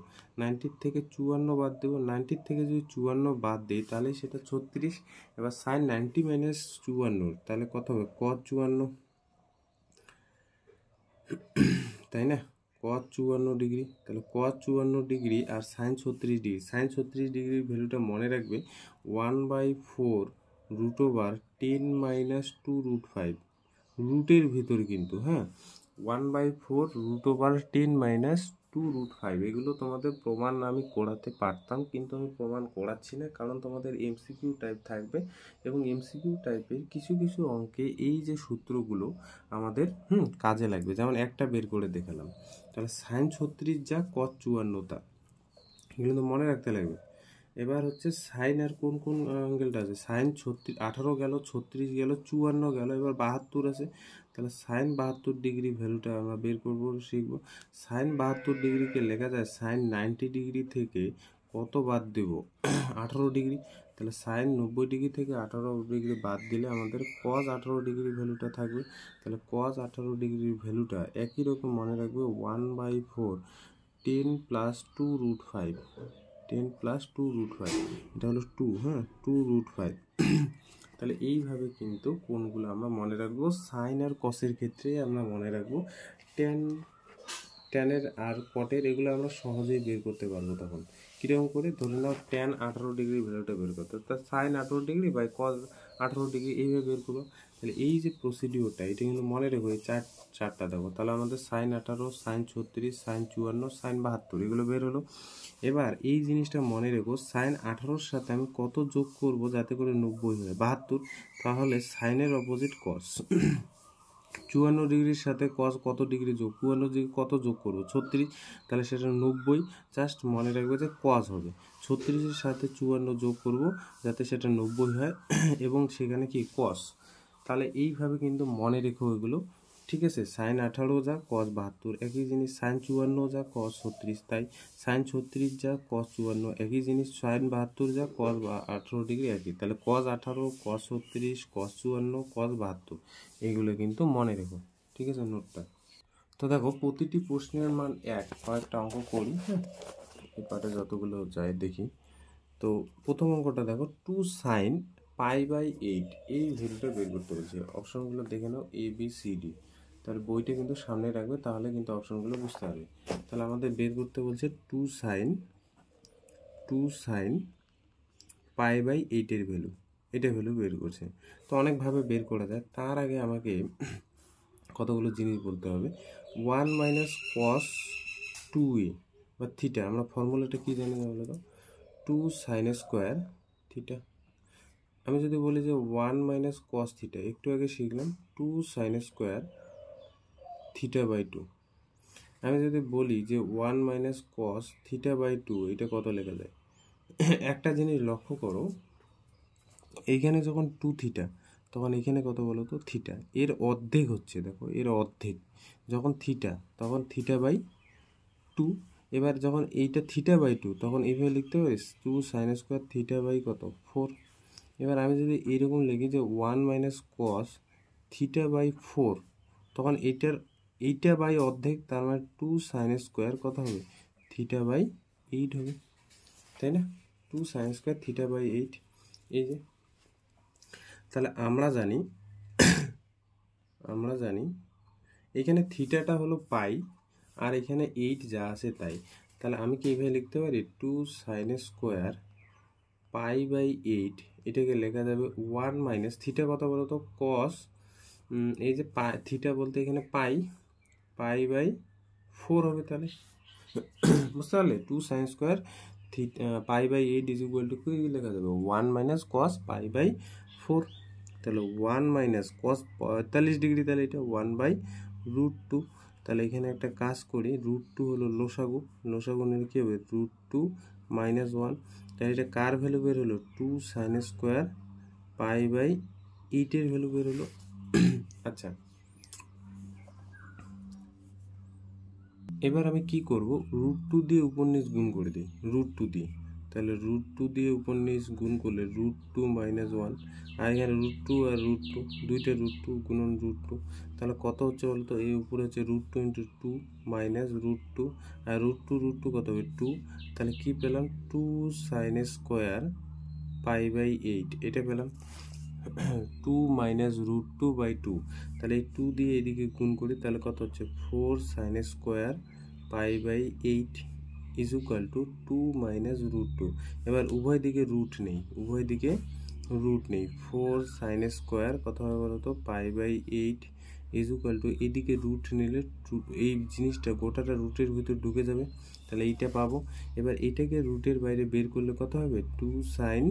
S1: 90 থেকে 54 বাদ দেব, 90 থেকে যদি 54 বাদ দিই তাহলে সেটা 36। এবার সাইন 90 মাইনাস 54 তাহলে কত হবে, কস 54, তাই না? কস 54 ডিগ্রি, তাহলে কস 54 ডিগ্রি আর সাইন 36 ডিগ্রি, সাইন 36 ডিগ্রির ভ্যালুটা মনে রাখবে 1/4 √10 মাইনাস 2 √5, রুটের ভিতর কিন্তু, হ্যাঁ, 1/4 √10 মাইনাস 2 √5। এগুলো তোমাদের প্রমাণ আমি করাতে পারতাম, কিন্তু আমি প্রমাণ করাচ্ছি না, কারণ তোমাদের এমসিকিউ টাইপ থাকবে, এবং এমসিকিউ টাইপের কিছু কিছু অঙ্কে এই যে সূত্রগুলো আমাদের কাজে লাগবে। যেমন একটা বের করে দেখালাম, তাহলে সাইন 36 যা কস 54 তা, এগুলো তো মনে রাখতে লাগবে। এবার হচ্ছে সাইন আর কোন কোন অ্যাঙ্গেলটা আছে, সাইন 18 গেল, 36 গেল, 54 গেল, এবার 72 আছে। তাহলে সাইন 72 ডিগ্রি ভ্যালুটা আমরা বের করবো, শিখবো। সাইন 72 ডিগ্রিকে লেখা যায় সাইন 90 ডিগ্রি থেকে কত বাদ দেব, 18 ডিগ্রি। তাহলে সাইন 90 ডিগ্রি থেকে 18 ডিগ্রি বাদ দিলে আমাদের কস 18 ডিগ্রি ভ্যালুটা থাকবে। তাহলে কস 18 ডিগ্রির ভ্যালুটা একই রকম মনে রাখবে, 1/4 10 প্লাস 2 √5, 10 প্লাস 2 √5, এটা হলো 2, হ্যাঁ, 2 √5। তাহলে এইভাবে কিন্তু কোনগুলো আমরা মনে রাখবো, সাইন আর কসের ক্ষেত্রে আমরা মনে রাখবো, ট্যানের আর কটের এগুলো আমরা সহজেই বের করতে পারবো। তখন কীরকম করে, ধরে নাও ট্যান 18 ডিগ্রি ভ্যালুটা বের করতে, তার sine 18 degree by cos 18 degree এইভাবে বের করবো। তাহলে এই যে প্রসিডিওরটা, এটা কিন্তু মনে রেখো, এই চারটা দেবো। তাহলে আমাদের সাইন 18, সাইন 36, সাইন 54, সাইন 72 এগুলো বের হলো। এবার এই জিনিসটা মনে রেখো, সাইন 18-র সাথে আমি কত যোগ করব যাতে করে 90 হয়, 72, তাহলে সাইনের অপোজিট কস। 54 ডিগ্রির সাথে কস কত ডিগ্রি যোগ, 54 ডিগ্রি কত যোগ করবো, 36, তাহলে সেটা 90, জাস্ট মনে রাখবে যে কস হবে। 36-এর সাথে 54 যোগ করব যাতে সেটা 90 হয়, এবং সেখানে কি কস। তাহলে এইভাবে কিন্তু মনে রেখো এগুলো, ঠিক আছে, sin 18 যা cos 72 একই জিনিস, sin 54 যা cos 36, তাই sin 36 যা cos 54 একই জিনিস, sin 72 যা cos 18 ডিগ্রি একই, তাহলে cos 18 cos 36 cos 54 cos 72 এগুলো কিন্তু মনে রেখো, ঠিক আছে নোটটা। তো দেখো প্রতিটি প্রশ্নের মান এক, কয়েকটা অঙ্ক করি, হ্যাঁ এই পার্টে যতগুলো যায় দেখি। তো প্রথম অঙ্কটা দেখো 2 sin π/8 এই ভ্যালুটা বের করতে বলছে। অপশনগুলো দেখে নাও এ বি সি ডি, তাহলে বইটা কিন্তু সামনে রাখবে, তাহলে কিন্তু অপশনগুলো বুঝতে হবে। তাহলে আমাদের বের করতে বলছে 2 sin π/8 এর ভ্যালু, এটা ভ্যালু বের করছে। তো অনেকভাবে বের করা যায়, তার আগে আমাকে কতগুলো জিনিস বলতে হবে। 1 মাইনাস cos 2a বা থিটা, আমরা ফর্মুলাটা কি জানি বলো তো, 2 sin স্কোয়ার থিটা। আমি যদি বলি যে 1 মাইনাস cos থিটা, একটু আগে শিখলাম 2 sin স্কোয়ার θ/2। আমি যদি বলি যে 1 মাইনাস cos θ/2, এটা কত লেখা যায়? একটা জিনিস লক্ষ্য করো, এইখানে যখন 2 থিটা তখন এখানে কত বলো তো থিটা, এর অর্ধেক হচ্ছে, দেখো এর অর্ধেক যখন থিটা তখন θ/2। এবার যখন এইটা θ/2 তখন এইভাবে লিখতে পারিস 2 sin স্কোয়ার θ/কত 4। এবার আমি যদি এইরকম লিখি যে 1 মাইনাস cos θ/4, তখন এইটা বাই অর্ধেক, তার মানে 2 sin স্কোয়ার কত হবে θ/8 হবে, তাই না? 2 sin স্কোয়ার θ/8 এই যে। তাহলে আমরা জানি এখানে থিটাটা হলো পাই আর এখানে 8 যা আছে তাই। তাহলে আমি কি এইভাবে লিখতে পারি 2 sin স্কোয়ার π/8, এটাকে লেখা যাবে 1 মাইনাস থিটা কত বলো তো cos, এই যে থিটা বলতে এখানে π/4 হবে, তাহলে বুঝতে পারলে 2 sin square π/8 is equal to কি লেখা যাবে 1 মাইনাস cos π/4। তাহলে 1 মাইনাস cos 45 ডিগ্রি, তাহলে এটা 1/√2। তাহলে এখানে একটা কাজ করি, √2 হলো লসাগু নিলে কি হবে √2 মাইনাস 1, তাহলে এটা কার ভ্যালু বের হলো 2 sin স্কোয়ার π/8 এর ভ্যালু বের হলো। আচ্ছা এবার আমি কি করব, √2 দিয়ে উপর নিচ গুণ করে দিই, √2 দিয়ে, তাহলে √2 দিয়ে উপর নিচ গুণ করলে √2 মাইনাস 1, আর এখানে √2 আর √2 দুইটা √2 গুণন √2, তাহলে কত হচ্ছে বলতো, এই উপরে হচ্ছে √2 ইন্টু 2 মাইনাস √2, আর √2 কত হবে 2, তাহলে কি পেলাম 2 sin স্কোয়ার π/8, এটা পেলাম 2 মাইনাস √2/2, তাহলে এই 2 দিয়ে এদিকে গুণ করি, তাহলে কত হচ্ছে 4 sin square π/8 is equal to 2 minus √2। এবার উভয় দিকে রুট নেই, 4 sin স্কোয়ার কত হবে বলো তো π/8 ইজ ইকুয়াল টু, এদিকে রুট নিলে এই জিনিসটা গোটাটা রুটের ভিতর ঢুকে যাবে, তাহলে এইটা পাবো। এবার এটাকে রুটের বাইরে বের করলে কত হবে 2 sin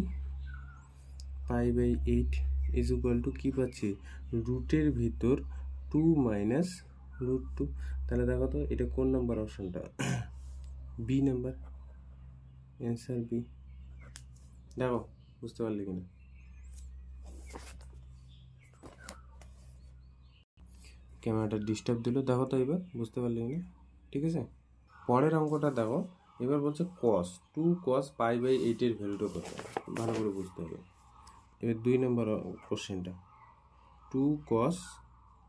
S1: π/8 ইজ ইকুয়াল টু কি পাচ্ছি রুটের ভিতর 2 মাইনাস √2। তাহলে দেখো তো এটা কোন নাম্বার অপশনটা, বি নাম্বার, অ্যান্সার বি। দেখো বুঝতে পারলে কিনা, ক্যামেরাটা ডিস্টার্ব দিল, দেখো তো এবার বুঝতে পারলে কিনা, ঠিক আছে। পরের অঙ্কটা দেখো, এবার বলছে cos 2 cos π/8 এর ভ্যালুটা কত, ভালো করে বুঝতে হবে। এবার 2 নম্বর কোশ্চেনটা 2 cos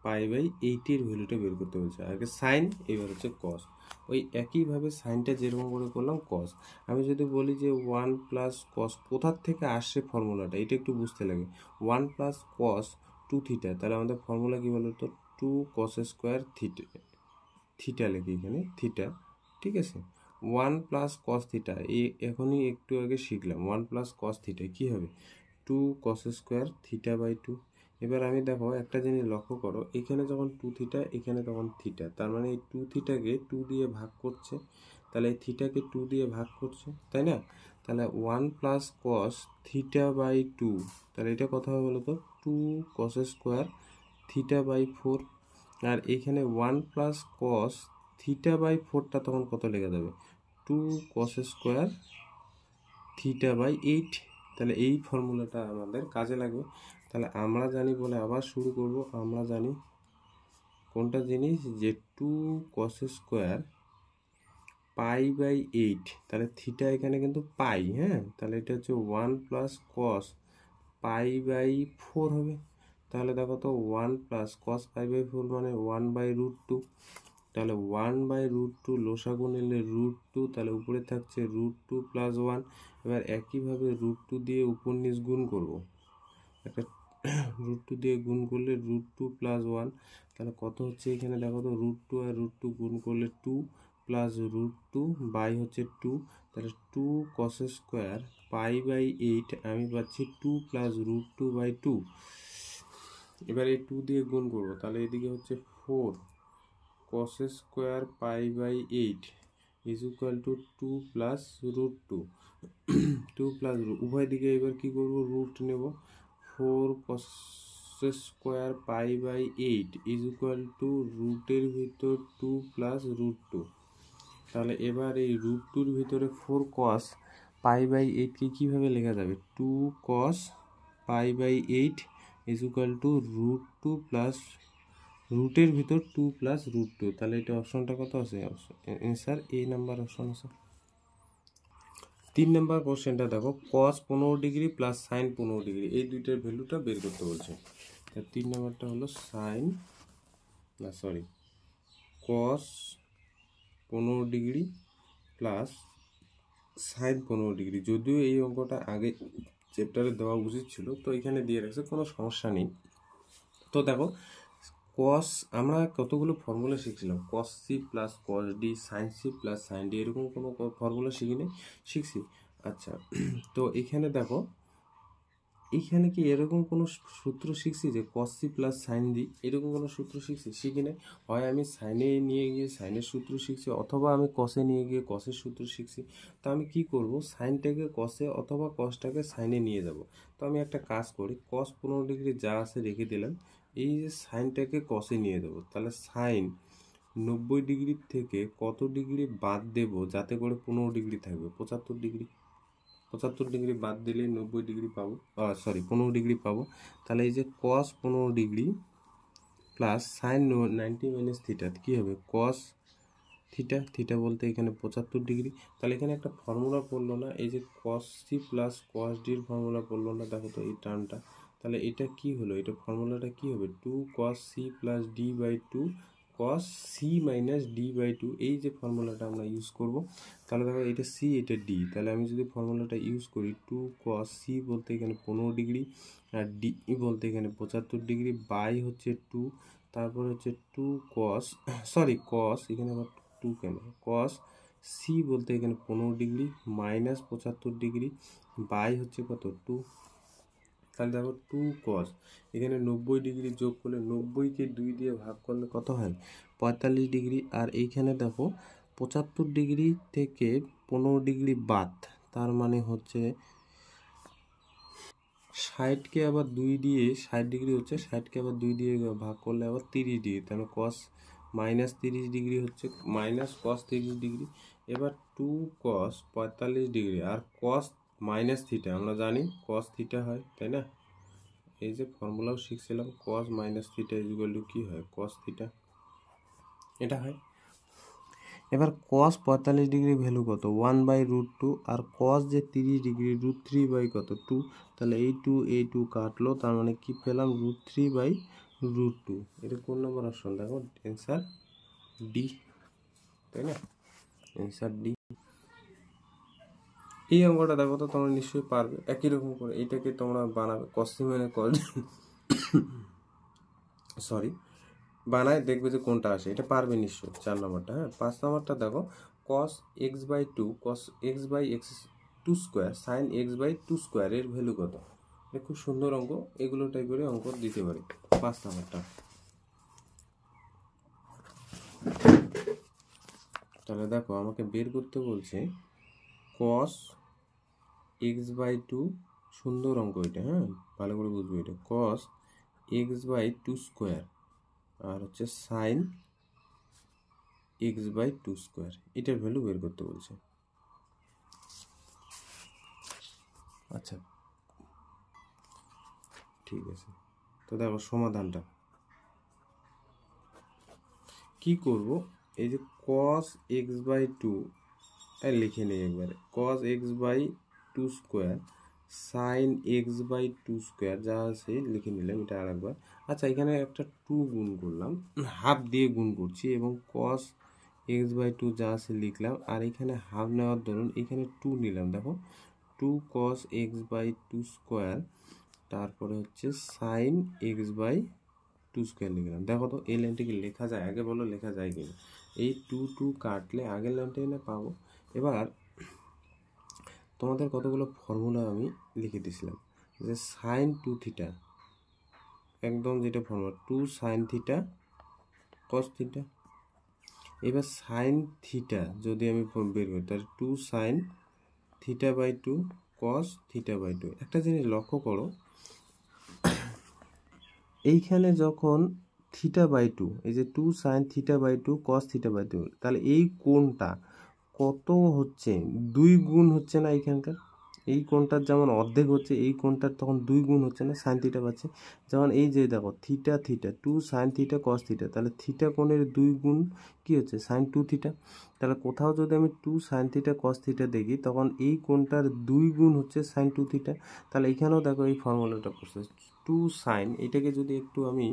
S1: π/8 এর ভ্যালুটা বের করতে বলছে, আগে সাইন এবার হচ্ছে cos, ওই একইভাবে সাইনটা যেরকম করে করলাম cos। আমি যদি বলি যে 1 প্লাস cos, কোথার থেকে আসছে ফর্মুলাটা এটা একটু বুঝতে লাগে, 1 প্লাস cos 2 থিটা, তাহলে আমাদের ফর্মুলা কি বলো তো 2 cos স্কোয়ার থিটা লিখি এখানে থিটা, ঠিক আছে। 1 প্লাস cos থিটা এখনই একটু আগে শিখলাম, 1 প্লাস cos থিটা কী হবে 2 cos স্কোয়ার θ/2। এবার আমি দেখো একটা জিনিস লক্ষ্য করো, এখানে যখন 2 থিটা এখানে তখন থিটা, তার মানে এই 2 থিটাকে 2 দিয়ে ভাগ করছে, তাহলে এই থিটাকে 2 দিয়ে ভাগ করছে, তাই না? তাহলে 1 প্লাস cos θ/2, তাহলে এটা কত হবে বলো তো 2 cos স্কোয়ার θ/4, আর এখানে 1 প্লাস cos θ/4টা তখন কত লেগে যাবে 2 cos স্কোয়ার θ/8। তাহলে এই ফর্মুলাটা আমাদের কাজে লাগবে। তাহলে আমরা জানি বলে আবার শুরু করব, আমরা জানি কোনটা জিনিস যে 2 cos স্কোয়ার পাই বাই 8, তাহলে থিটা এখানে কিন্তু পাই, হ্যাঁ, তাহলে এটা হচ্ছে 1 প্লাস কস পাই বাই 4 হবে। তাহলে দেখো তো 1 প্লাস কস পাই বাই 4 মানে 1 বাই রুট 2, তাহলে 1 বাই রুট 2 লসাগু নিলে রুট 2, তাহলে উপরে থাকছে রুট 2 প্লাস 1। এবার একইভাবে রুট 2 দিয়ে উপর নিচ গুণ করব, একটা রুট 2 দিয়ে গুণ করলে রুট 2 প্লাস 1, তাহলে কত হচ্ছে এখানে দেখো তো রুট 2 আর রুট 2 গুণ করলে 2 প্লাস রুট 2 বাই হচ্ছে 2, তাহলে 2 কস স্কোয়ার পাই বাই 8 আমি পাচ্ছি 2 প্লাস রুট 2 বাই 2। এবার এই 2 দিয়ে গুণ করবো, তাহলে এদিকে হচ্ছে 4 cos square pi by 8 is equal to 2 plus root 2, 2 plus উভয় দিকে এবার কি করব, রুট নেব। 4 cos square pi by 8 is equal to রুটের ভিতর 2 প্লাস রুট 2, তাহলে এবার এই রুট 2-র ভিতরে 4 cos পাই বাই 8কে কীভাবে লেখা যাবে, 2 cos pi by 8 is equal to root 2 plus রুটের ভিতর 2 প্লাস রুট 2, তাহলে এটা অপশনটা কত আছে, অ্যান্সার এ নাম্বার অপশন আছে। 3 নাম্বার কোশ্চেনটা দেখো, cos 15 degree plus sign 15 degree এই দুইটার ভ্যালুটা বের করতে বলছে। 3 নাম্বারটা হলো cos 15 degree plus sign 15 degree. যদিও এই অঙ্কটা আগে চ্যাপ্টারে দেওয়া উচিত ছিল, তো এখানে দিয়ে রাখছে, কোনো সমস্যা নেই। তো দেখো কস আমরা কতগুলো ফর্মুলা শিখছিলাম, cos C plus cos D, sine C plus sine D, এরকম কোনো ফর্মুলা শিখছি। আচ্ছা, তো এখানে দেখো এইখানে কি এরকম কোনো সূত্র শিখছি যে cos C plus sine D, এরকম কোনো সূত্র শিখি নাই। হয় আমি সাইনে নিয়ে গিয়ে সাইনের সূত্র শিখছি, অথবা আমি কসে নিয়ে গিয়ে কসের সূত্র শিখছি। তো আমি কি করব, সাইনটাকে কসে অথবা কসটাকে সাইনে নিয়ে যাব। তো আমি একটা কাজ করি, কস 15 ডিগ্রি যা আছে রেখে দিলাম, এই যে সাইনটাকে কসে নিয়ে দেবো। তাহলে সাইন 90 ডিগ্রির থেকে কত ডিগ্রি বাদ দেব যাতে করে 15 ডিগ্রি থাকবে, 75 ডিগ্রি। 75 ডিগ্রি বাদ দিলে 90 ডিগ্রি পাবো, 15 ডিগ্রি পাবো। তাহলে এই যে cos 15 degree plus sine 90 minus theta কী হবে, কস থিটা বলতে এখানে 75 ডিগ্রি। তাহলে এখানে একটা ফর্মুলা পড়লো না, এই যে কস সি প্লাস কস ডির ফর্মুলা পড়লো না, দেখো তো এই টার্মটা। তাহলে এটা কি হলো, এটা ফর্মুলাটা কি হবে, 2 cos c plus d by 2 cos c minus d by 2, এই যে ফর্মুলাটা আমরা ইউজ করব। তাহলে দেখো এটা সি এটা ডি, তাহলে আমি যদি ফর্মুলাটা ইউজ করি, 2 cos সি বলতে এখানে 15 ডিগ্রি আর ডি বলতে এখানে 75 ডিগ্রি বাই হচ্ছে 2, তারপর হচ্ছে 2 cos এখানে আবার 2 কেন, cos সি বলতে এখানে 15 ডিগ্রি মাইনাস 75 ডিগ্রি বাই হচ্ছে কত 2। তাহলে দেখো 2 cos এখানে 90 ডিগ্রি যোগ করলে 90কে 2 দিয়ে ভাগ করলে কত হয় 45 ডিগ্রি, আর এইখানে দেখো 75 ডিগ্রি থেকে 15 ডিগ্রি বাদ, তার মানে হচ্ছে 60কে আবার 2 দিয়ে 60 ডিগ্রি হচ্ছে, 60কে আবার 2 দিয়ে ভাগ করলে আবার 30 ডিগ্রি, তাহলে cos মাইনাস 30 ডিগ্রি হচ্ছে, মাইনাস cos 30 ডিগ্রি। এবার 2 cos 45 ডিগ্রি আর cos মাইনাস থিটা, আমরা জানি cos থিটা হয়, তাই না, এই যে ফর্মুলাও শিখছিলাম, cos minus theta is equal to কী হয়, cos থিটা, এটা হয়। এবার cos 45 ডিগ্রি ভ্যালু কত, 1 বাই রুট 2, আর cos যে 30 ডিগ্রি রুট 3 বাই কত 2, তাহলে এই 2 কাটলো, তার মানে কি পেলাম রুট 3 বাই রুট 2। এটা কোন নম্বর অপশন, দেখো অ্যান্সার ডি, তাই না, অ্যান্সার ডি। এই অঙ্কটা দেখো তো তোমরা নিশ্চয়ই পারবে, একই রকম করে এটাকে তোমরা বানাবে, বানায় দেখবে যে কোনটা আসে, এটা পারবে নিশ্চয়। 4 নম্বরটা, হ্যাঁ। 5 নম্বরটা দেখো, cos x by 2 cos x by x 2 square sine x by 2 square এর ভ্যালু কত। এটা খুব সুন্দর অঙ্ক, এগুলো টাইপের অঙ্ক দিতে পারে। 5 নম্বরটা, তাহলে দেখো আমাকে বের করতে বলছে cos x বাই 2, সুন্দর অঙ্ক এটা, হ্যাঁ, ভালো করে বুঝবো এটা, cos x বাই 2 স্কোয়ার আর হচ্ছে সাইন x বাই 2 স্কোয়ার, এটার ভ্যালু বের করতে বলছে। আচ্ছা ঠিক আছে, তো দেখো সমাধানটা, কি করব, এই যে cos x/2 লিখে নিই একবারে, cos x/2 square sin x/2 square যা আছে লিখে নিলাম, এটা আরেকবার। আচ্ছা, এখানে একটা 2 গুণ করলাম, হাফ দিয়ে গুণ করছি, এবং cos x/2 যা আছে লিখলাম, আর এখানে হাফ নেওয়ার দরুন এখানে 2 নিলাম। দেখো 2 cos x/2 স্কোয়ার, তারপরে হচ্ছে sin x/2 স্কোয়ার লিখলাম। দেখো তো এই লাইনটিকে লেখা যায়? আগে বলো লেখা যায় কিনা। এই 2 কাটলে আগের লাইনটা এনে পাবো। এবার তোমাদের কতগুলো ফর্মুলা আমি লিখে দিয়েছিলাম, যে সাইন 2 থিটা, একদম যেটা formula 2 sine theta cos theta. এবার সাইন থিটা যদি আমি বের করি, তাহলে 2 সাইন θ/2 কস θ/2। একটা জিনিস লক্ষ্য করো, এইখানে যখন θ/2, এই যে 2 সাইন θ/2 কস θ/2, তাহলে এই কোণটা কত হচ্ছে? 2 গুণ হচ্ছে না এইখানকার? এই কোণটার যেমন অর্ধেক হচ্ছে, এই কোণটার তখন 2 গুণ হচ্ছে না, সাইন থিটা পাচ্ছে। যেমন এই যে দেখো theta 2 sine theta cos theta, তাহলে থিটা কোণের 2 গুণ কি হচ্ছে? Sine 2 theta. তাহলে কোথাও যদি আমি 2 সাইন থিটা কস থিটা দেখি, তখন এই কোণটার 2 গুণ হচ্ছে সাইন 2 থিটা। তাহলে এখানেও দেখো এই ফর্মুলাটা করছে 2 সাইন, এটাকে যদি একটু আমি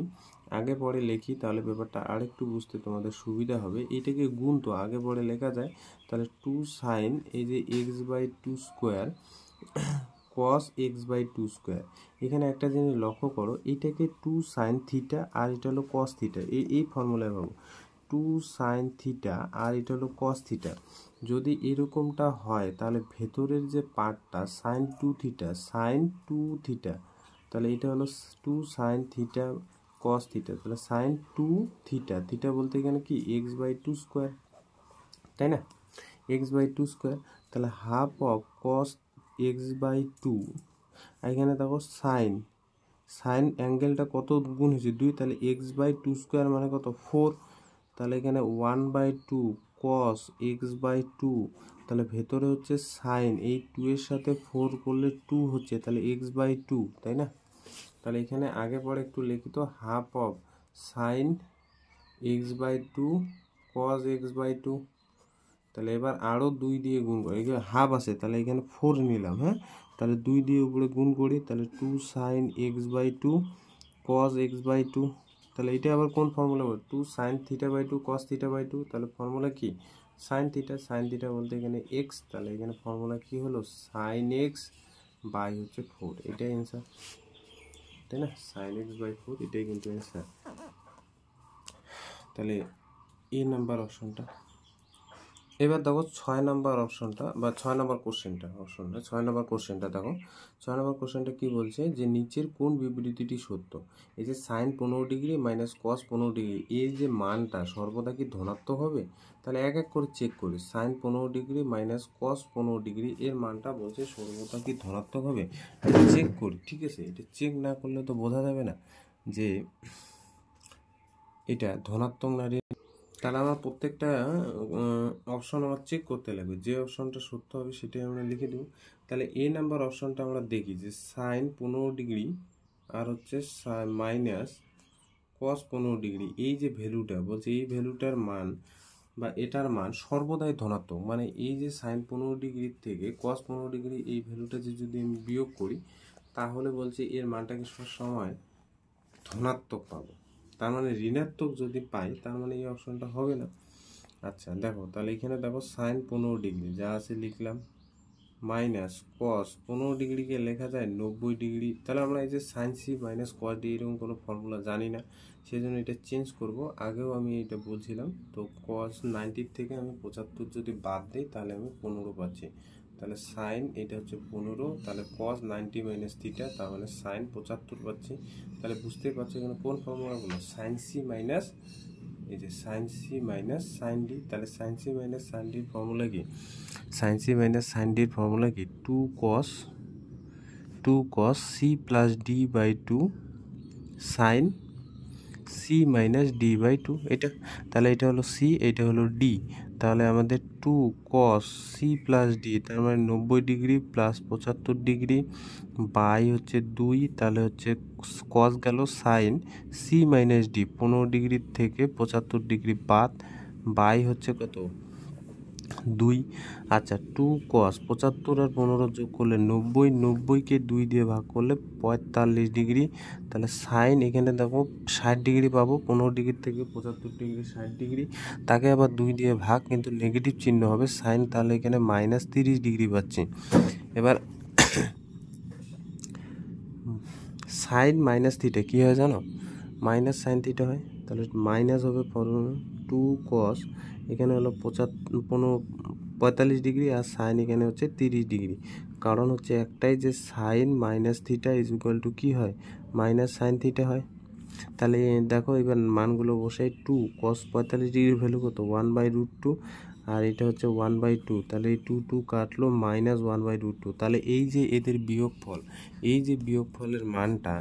S1: আগে পরে লিখি তাহলে ব্যাপারটা আরেকটু বুঝতে তোমাদের সুবিধা হবে। এটাকে গুণ তো আগে পরে লেখা যায়, তাহলে 2 সাইন এই যে x/2 square cos x/2 square. এখানে একটা জিনিস লক্ষ্য করো, এটাকে 2 সাইন থিটা আর এটা হলো cos থিটা, এই ফর্মুলায় পাবো 2 সাইন থিটা আর এটা হলো cos থিটা। যদি এরকমটা হয় তাহলে ভেতরের যে পার্টটা সাইন 2 থিটা, সাইন 2 থিটা, তাহলে এটা হলো 2 সাইন থিটা cos থিটা, তাহলে সাইন 2 থিটা, থিটা বলতে এখানে কি x/2 স্কোয়ার, তাই না? x/2 স্কোয়ার, তাহলে হাফ অফ cos x/2, এখানে দেখো সাইন, সাইন অ্যাঙ্গেলটা কত গুণ হয়েছে? 2, তাহলে x/2 স্কোয়ার মানে কত? 4। তাহলে এখানে 1/2 cos x/2, তাহলে ভেতরে হচ্ছে সাইন, এই 2 এর সাথে 4 করলে 2 হচ্ছে, তাহলে x/2, তাই না? তাহলে এখানে আগে পরে একটু লিখিত half of sign x/2 cos x/2। তাহলে এবার আরও 2 দিয়ে গুণ করি, এখানে হাফ আছে তাহলে এখানে 4 নিলাম, হ্যাঁ, তাহলে 2 দিয়ে উপরে গুণ করি, তাহলে 2 সাইন x/2 cos x/2। তাহলে এটা আবার কোন ফর্মুলা বলবো? 2 সাইন θ/2 cos θ/2, তাহলে ফর্মুলা কি? সাইন থিটা, সাইন থিটা বলতে এখানে x, তাহলে এখানে ফর্মুলা কি হলো? সাইন x বাই হচ্ছে 4, এটাই অ্যান্সার, তাই না? সাইন x/4, এটাই কিন্তু অ্যান্সার। তাহলে এ নাম্বার অপশনটা। এবার দেখো 6 নাম্বার অপশনটা, বা 6 নাম্বার কোশ্চেনটা, অপশন না 6 নাম্বার কোশ্চেনটা দেখো। 6 নাম্বার কোশ্চেনটা কি বলছে, যে নিচের কোন বিবৃতিটি সত্য? এই যে sine 15 degree minus cos 15 degree, এর যে মানটা সর্বদা কি ধনাত্মক হবে? তাহলে এক এক করে চেক করি। Sine 15 degree minus cos 15 degree এর মানটা বলছে সর্বদা কি ধনাত্মক হবে? এটা চেক করি, ঠিক আছে? এটা চেক না করলে তো বোঝা যাবে না যে এটা ধনাত্মক না। তাহলে আমার প্রত্যেকটা অপশন আমার চেক করতে লাগবে, যে অপশনটা সত্য হবে সেটাই আমরা লিখে দেবো। তাহলে এ নাম্বার অপশনটা আমরা দেখি, যে সাইন 15 ডিগ্রি আর হচ্ছে মাইনাস কস 15 ডিগ্রি, এই যে ভ্যালুটা বলছে, এই ভ্যালুটার মান বা এটার মান সর্বদাই ধনাত্মক। মানে এই যে সাইন 15 ডিগ্রির থেকে কস 15 ডিগ্রি এই ভ্যালুটা যে যদি আমি বিয়োগ করি, তাহলে বলছে এর মানটাকে সবসময় ধনাত্মক পাবো। তার মানে ঋণাত্মক যদি পাই, তার মানে এই অপশনটা হবে না। আচ্ছা দেখো, তাহলে এখানে দেখো সাইন 15 ডিগ্রি যা আছে লিখলাম, মাইনাস কস 15 ডিগ্রিকে লেখা যায় 90 ডিগ্রি। তাহলে আমরা এই যে sine c minus cos d এরকম কোনো ফর্মুলা জানি না, সেই জন্য এটা চেঞ্জ করব। আগেও আমি এটা বলছিলাম, তো কস 90 থেকে আমি 75 যদি বাদ দিই তাহলে আমি 15 পাচ্ছি। তাহলে সাইন এটা হচ্ছে 15, তাহলে কস 90 মাইনাস থিটা, তার মানে সাইন 75 পাচ্ছি। তাহলে বুঝতেই পারছো এখানে কোন ফর্মুলাগুলো, সাইন সি মাইনাস এই যে sine c minus sine d. তাহলে সাইন সি মাইনাস সাইন ডির ফর্মুলা কি? সাইন সি মাইনাস সাইন ডির ফর্মুলা কি? 2 cos c plus d by 2 sine c minus d by 2, এটা। তাহলে এটা হলো সি, এটা হলো ডি। তাহলে আমাদের 2 cos c প্লাস ডি, তার মানে 90 ডিগ্রি প্লাস 75 ডিগ্রি বাই হচ্ছে 2, তাহলে হচ্ছে cos গেল sine c minus d 15 degree থেকে 75 ডিগ্রি বাদ বাই হচ্ছে কত 2। আচ্ছা 2 cos 75 আর 15 যোগ করলে 90, 90কে 2 দিয়ে ভাগ করলে 45 ডিগ্রি, তাহলে সাইন এখানে দেখো 60 ডিগ্রি পাবো, 15 ডিগ্রি থেকে 75 ডিগ্রি 60 ডিগ্রি, তাকে আবার 2 দিয়ে ভাগ, কিন্তু নেগেটিভ চিহ্ন হবে সাইন, তাহলে এখানে মাইনাস 30 ডিগ্রি পাচ্ছি। এবার সাইন মাইনাস থিটা কী হয় জানো, মাইনাস সাইন থিটা হয়, তাহলে মাইনাস হবে 2 cos এখানে হলো 45 ডিগ্রি আর সাইন এখানে হচ্ছে 30 ডিগ্রি, কারণ হচ্ছে একটাই যে sine minus theta is equal to কী হয়, মাইনাস সাইন থিটা হয়। তাহলে দেখো এবার মানগুলো বসাই, 2 cos 45 ডিগ্রির ভ্যালু কত 1/√2, আর এটা হচ্ছে 1/2, তাহলে এই 2 কাটলো মাইনাস 1/√2, তাহলে এই যে এদের বিয়োগফল, এই যে বিয়োগফলের মানটা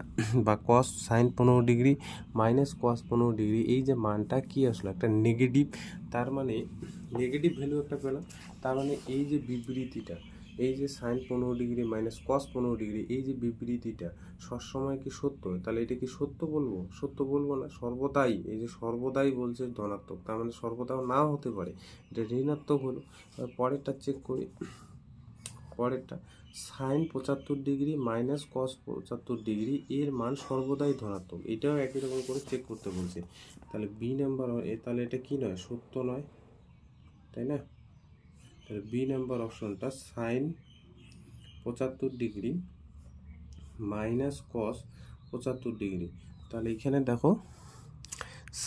S1: বা cos sine 15 degree minus cos 15 degree, এই যে মানটা কি আসলো একটা নেগেটিভ, তার মানে নেগেটিভ ভ্যালু একটা পেলাম, তার মানে এই যে বিবৃতিটা, এই যে sine 15 degree minus cos 15 degree, এই যে বিবৃতিটা সবসময় কি সত্য, তাহলে এটা কি সত্য বলবো, সত্য বলবো না, সর্বদাই, এই যে সর্বদাই বলছে ধনাত্মক, তার মানে সর্বদাও নাও হতে পারে, এটা ঋণাত্মক হলো। পরেরটা চেক করি, পরেরটা sine 75 degree minus cos 75 degree এর মান সর্বদাই ধনাত্মক, এটাও একই রকম করে চেক করতে বলছে, তাহলে বি নাম্বার, তাহলে এটা কি নয়, সত্য নয়, তাই না? তাহলে বি নাম্বার অপশনটা sine 75 degree minus cos 75 degree, তাহলে এখানে দেখো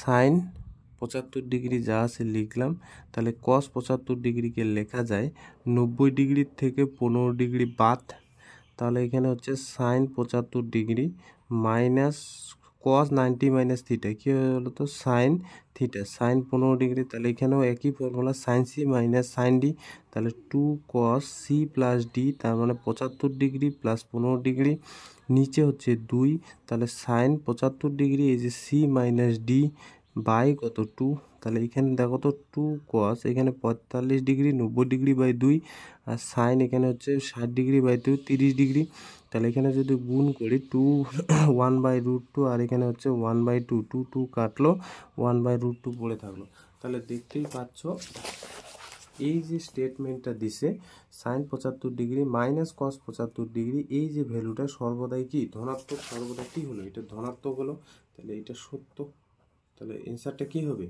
S1: সাইন 75 ডিগ্রি যা আছে লিখলাম, তাহলে cos 75 ডিগ্রিকে লেখা যায় 90 ডিগ্রির থেকে 15 ডিগ্রি বাদ, তাহলে এখানে হচ্ছে sine 75 degree minus cos 90 minus theta, কী হলো তো সাইন থিটা, সাইন 15 ডিগ্রি, তাহলে এখানেও একই formula sine c minus sine d, তাহলে 2 cos সি প্লাস ডি, তার মানে 75 ডিগ্রি প্লাস 15 ডিগ্রি, নিচে হচ্ছে 2, তাহলে সাইন 75 ডিগ্রি এই যে সি মাইনাস ডি বাই কত 2, তাহলে এখানে দেখো তো 2 cos এখানে 45 ডিগ্রি 90 ডিগ্রি বাই 2, আর সাইন এখানে হচ্ছে 60 ডিগ্রি বাই 2 30 ডিগ্রি, তাহলে এখানে যদি গুণ করি 2 1/√2 আর এখানে হচ্ছে 1/2, 2 কাটলো 1/√2 পড়ে থাকলো, তাহলে দেখতেই পাচ্ছ এই যে স্টেটমেন্টটা দিছে sine 75 degree minus cos 75 degree, এই যে ভ্যালুটা সর্বদাই কি ধনাত্মক, সর্বদা কি হলো, এটা ধনাত্মক হলো, তাহলে এটা সত্য, তাহলে অ্যান্সারটা কি হবে,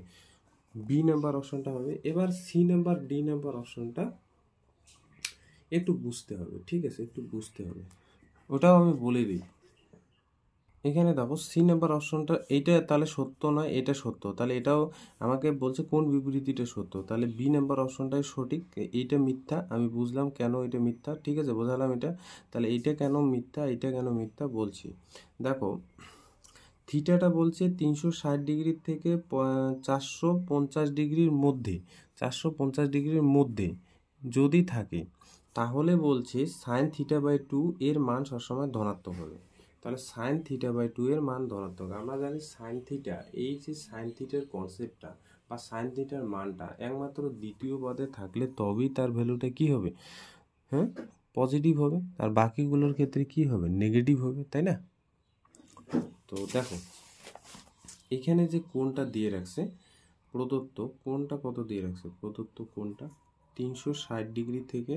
S1: বি নাম্বার অপশনটা হবে। এবার সি নাম্বার ডি নাম্বার অপশনটা একটু বুঝতে হবে, ঠিক আছে, একটু বুঝতে হবে, ওটাও আমি বলে দিই। এখানে দেখো সি নাম্বার অপশনটা এইটা তাহলে সত্য নয়, এটা সত্য, তাহলে এটাও আমাকে বলছে কোন বিবৃতিটা সত্য, তাহলে বি নাম্বার অপশনটাই সঠিক, এইটা মিথ্যা, আমি বুঝলাম কেন এটা মিথ্যা, ঠিক আছে বোঝালাম এটা, তাহলে এইটা কেন মিথ্যা, এইটা কেন মিথ্যা বলছি। দেখো থিটাটা বলছে 360 ডিগ্রির থেকে 450 ডিগ্রির মধ্যে, 450 ডিগ্রির মধ্যে যদি থাকে, তাহলে বলছে সাইন থিটা বাই 2 এর মান সবসময় ধনাত্মক হবে, তাহলে সাইন থিটা বাই 2 এর মান ধনাত্মক, আমরা জানি সাইন থিটা, এই যে সাইন থিটার কনসেপ্টটা বা সাইন থিটার মানটা একমাত্র দ্বিতীয় পদে থাকলে তবেই তার ভ্যালুটা কি হবে, হ্যাঁ পজিটিভ হবে, আর বাকিগুলোর ক্ষেত্রে কি হবে, নেগেটিভ হবে, তাই না? তো দেখো এখানে যে কোণটা দিয়ে রাখছে, প্রদত্ত কোণটা কত দিয়ে রাখছে, প্রদত্ত কোণটা 360 ডিগ্রি থেকে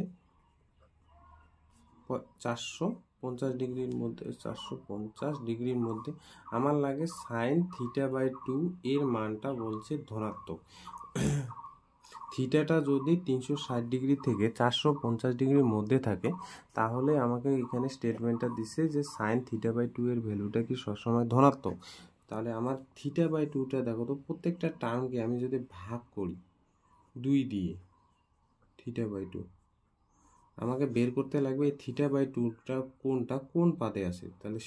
S1: 450 ডিগ্রির মধ্যে, 450 ডিগ্রির মধ্যে আমার লাগে সাইন থিটা বাই 2 এর মানটা বলছে ধনাত্মক, থিটাটা যদি 360 ডিগ্রি থেকে 450 ডিগ্রির মধ্যে থাকে, তাহলে আমাকে এখানে স্টেটমেন্টটা দিছে যে সাইন থিটা বাই 2 এর ভ্যালুটা কি সবসময় ধনাত্মক, তাহলে আমার থিটা বাই 2টা দেখো তো প্রত্যেকটা টার্মকে আমি যদি ভাগ করি 2 দিয়ে, থিটা বাই 2 আমাকে বের করতে লাগবে এই থিটা বাই 2টা কোনটা কোন পাদে আছে, তাহলে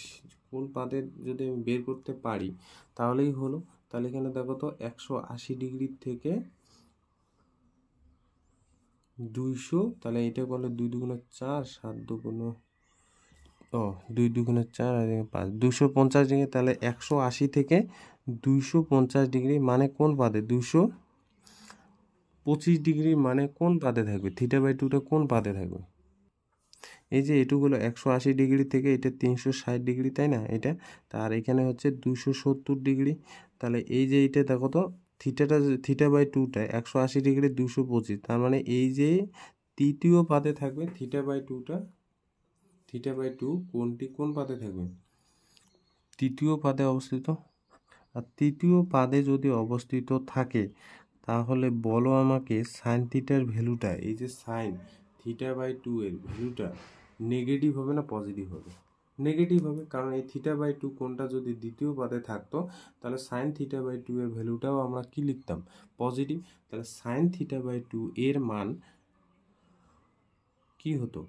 S1: কোন পাদে যদি আমি বের করতে পারি তাহলেই হলো, তাহলে এখানে দেখো তো 180 ডিগ্রি থেকে 200, তাহলে এটা করলে 2 দুগুণে 4, 7 দুগুণে 2 দুগুণে 4 আর 5, 250 ডিগ্রি, তাহলে 180 থেকে 250 ডিগ্রি মানে কোন পাদে, 25 ডিগ্রি মানে কোন পাদে থাকবে? থিটা বাই টুটা কোন পাদে থাকবে? এই যে এটুকুলো 180 ডিগ্রি থেকে এটা 360 ডিগ্রি, তাই না? এটা তার এখানে হচ্ছে 270 ডিগ্রি। তাহলে এই যে এইটা দেখো তো, থিটা বাই টুটা 180 ডিগ্রি 225, তার মানে এই যে তৃতীয় পাদে থাকবে থিটা বাই টু কোনটি কোন পাদে থাকবে? তৃতীয় পাদে অবস্থিত। আর তৃতীয় পাদে যদি অবস্থিত থাকে তাহলে বলো আমাকে সাইন থিটার ভ্যালুটা, এই যে সাইন থিটা বাই টু এর ভ্যালুটা নেগেটিভ হবে না পজিটিভ হবে? নেগেটিভ হবে, কারণ এই থিটা বাই টু কোনটা যদি দ্বিতীয় পদে থাকতো তাহলে সাইন থিটা বাই টু এর ভ্যালুটাও আমরা কি লিখতাম? পজিটিভ। তাহলে সাইন থিটা বাই টু এর মান কি হতো?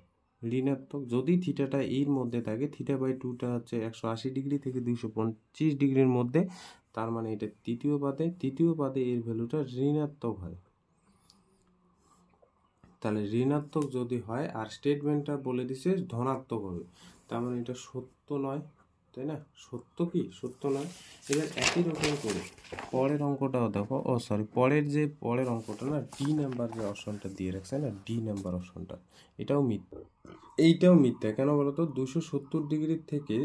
S1: ঋণাত্মক। যদি থিটাটা এর মধ্যে থাকে, থিটা বাই টুটা হচ্ছে 180 ডিগ্রি থেকে 225 ডিগ্রির মধ্যে, তার মানে এটা তৃতীয় পাদে এর ভ্যালুটা ঋণাত্মক হয়। তাহলে ঋণাত্মক যদি হয় আর স্টেটমেন্টটা বলে দিছে ধনাত্মক হবে, তার মানে এটা সত্য নয়, তাই না? সত্য কি? সত্য নয়। এবার একই রকম করে পরের অঙ্কটাও দেখো, পরের অঙ্কটা না, ডি নাম্বার যে অপশনটা দিয়ে রাখছে না, ডি নাম্বার অপশনটা, এটাও মিথ্যা। এইটাও মিথ্যা। কেন বলো তো? 270 ডিগ্রির থেকে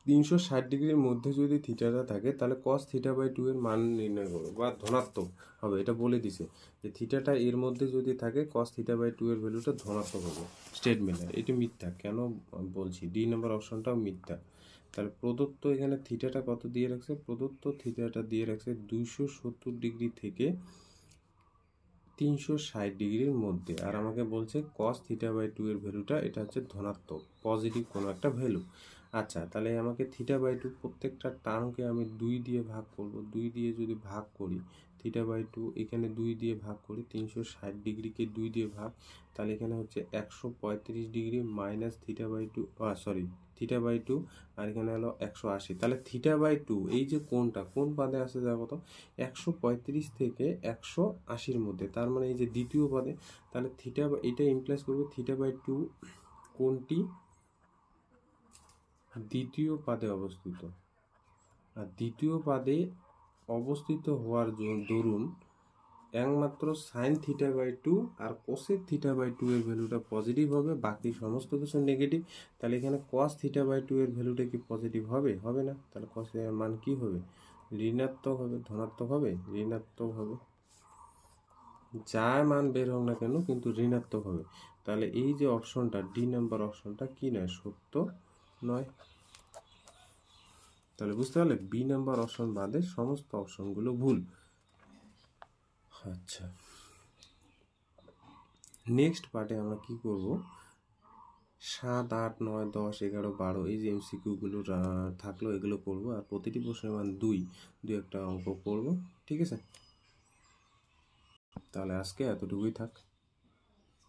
S1: 360 ডিগ্রির মধ্যে যদি থিটাটা থাকে তাহলে কস থিটা বাই টু এর মান নির্ণয় করো, বা ধনাত্মক হবে, এটা বলে দিছে যে থিটাটা এর মধ্যে যদি থাকে কস থিটা বাই টু এর ভ্যালুটা ধনাত্মক হবে স্টেটমেন্টের। এটা মিথ্যা। কেন বলছি? ডি নাম্বার অপশনটাও মিথ্যা। তাহলে প্রদত্ত এখানে থিটাটা কত দিয়ে রাখছে? প্রদত্ত থিটাটা দিয়ে রাখছে 270 ডিগ্রি থেকে 360 ডিগ্রির মধ্যে, আর আমাকে বলছে কস থিটা বাই টু এর ভ্যালুটা এটা হচ্ছে ধনাত্মক, পজিটিভ কোনো একটা ভ্যালু। আচ্ছা, তাহলে আমাকে থিটা বাই টু প্রত্যেকটা টার্মকে আমি 2 দিয়ে ভাগ করব। 2 দিয়ে যদি ভাগ করি থিটা বাই টু, এখানে 2 দিয়ে ভাগ করি, 360 ডিগ্রিকে 2 দিয়ে ভাগ, তাহলে এখানে হচ্ছে 135 degree minus theta by two, theta by two, আর এখানে হলো 180। তাহলে থিটা বাই টু এই যে কোনটা কোন পাদে আসে যাবো তো? 135 থেকে 180-র মধ্যে, তার মানে এই যে দ্বিতীয় পদে। তাহলে এটা ইমপ্লাইজ করবে থিটা বাই টু কোনটি দ্বিতীয় পাদে অবস্থিত। আর দ্বিতীয় পাদে অবস্থিত হওয়ার দরুন একমাত্র সাইন থিটা বাই টু আর কোসেক থিটা বাই টু এর ভ্যালুটা পজিটিভ হবে, বাকি সমস্ত কিছু নেগেটিভ। তাহলে এখানে কস থিটা বাই টু এর ভ্যালুটা কি পজিটিভ হবে? হবে না। তাহলে কস এর মান কি হবে? ঋণাত্মক হবে। ধনাত্মক হবে? ঋণাত্মক হবে। যা মান বের হোক না কেন কিন্তু ঋণাত্মক হবে। তাহলে এই যে অপশনটা, ডি নাম্বার অপশনটা কি নয়? সত্য নয়। তাহলে বুঝতে পারলে বি নাম্বার অপশন বাদে সমস্ত অপশনগুলো ভুল। আচ্ছা, নেক্সট পার্টে আমরা কি করব? 7, 8, 9, 10, 11, 12 এই যে এমসিকিউগুলো থাকলো এগুলো করব, আর প্রতিটি প্রশ্নের মান 2 একটা অঙ্ক করব। ঠিক আছে, তাহলে আজকে এতটুকুই থাক।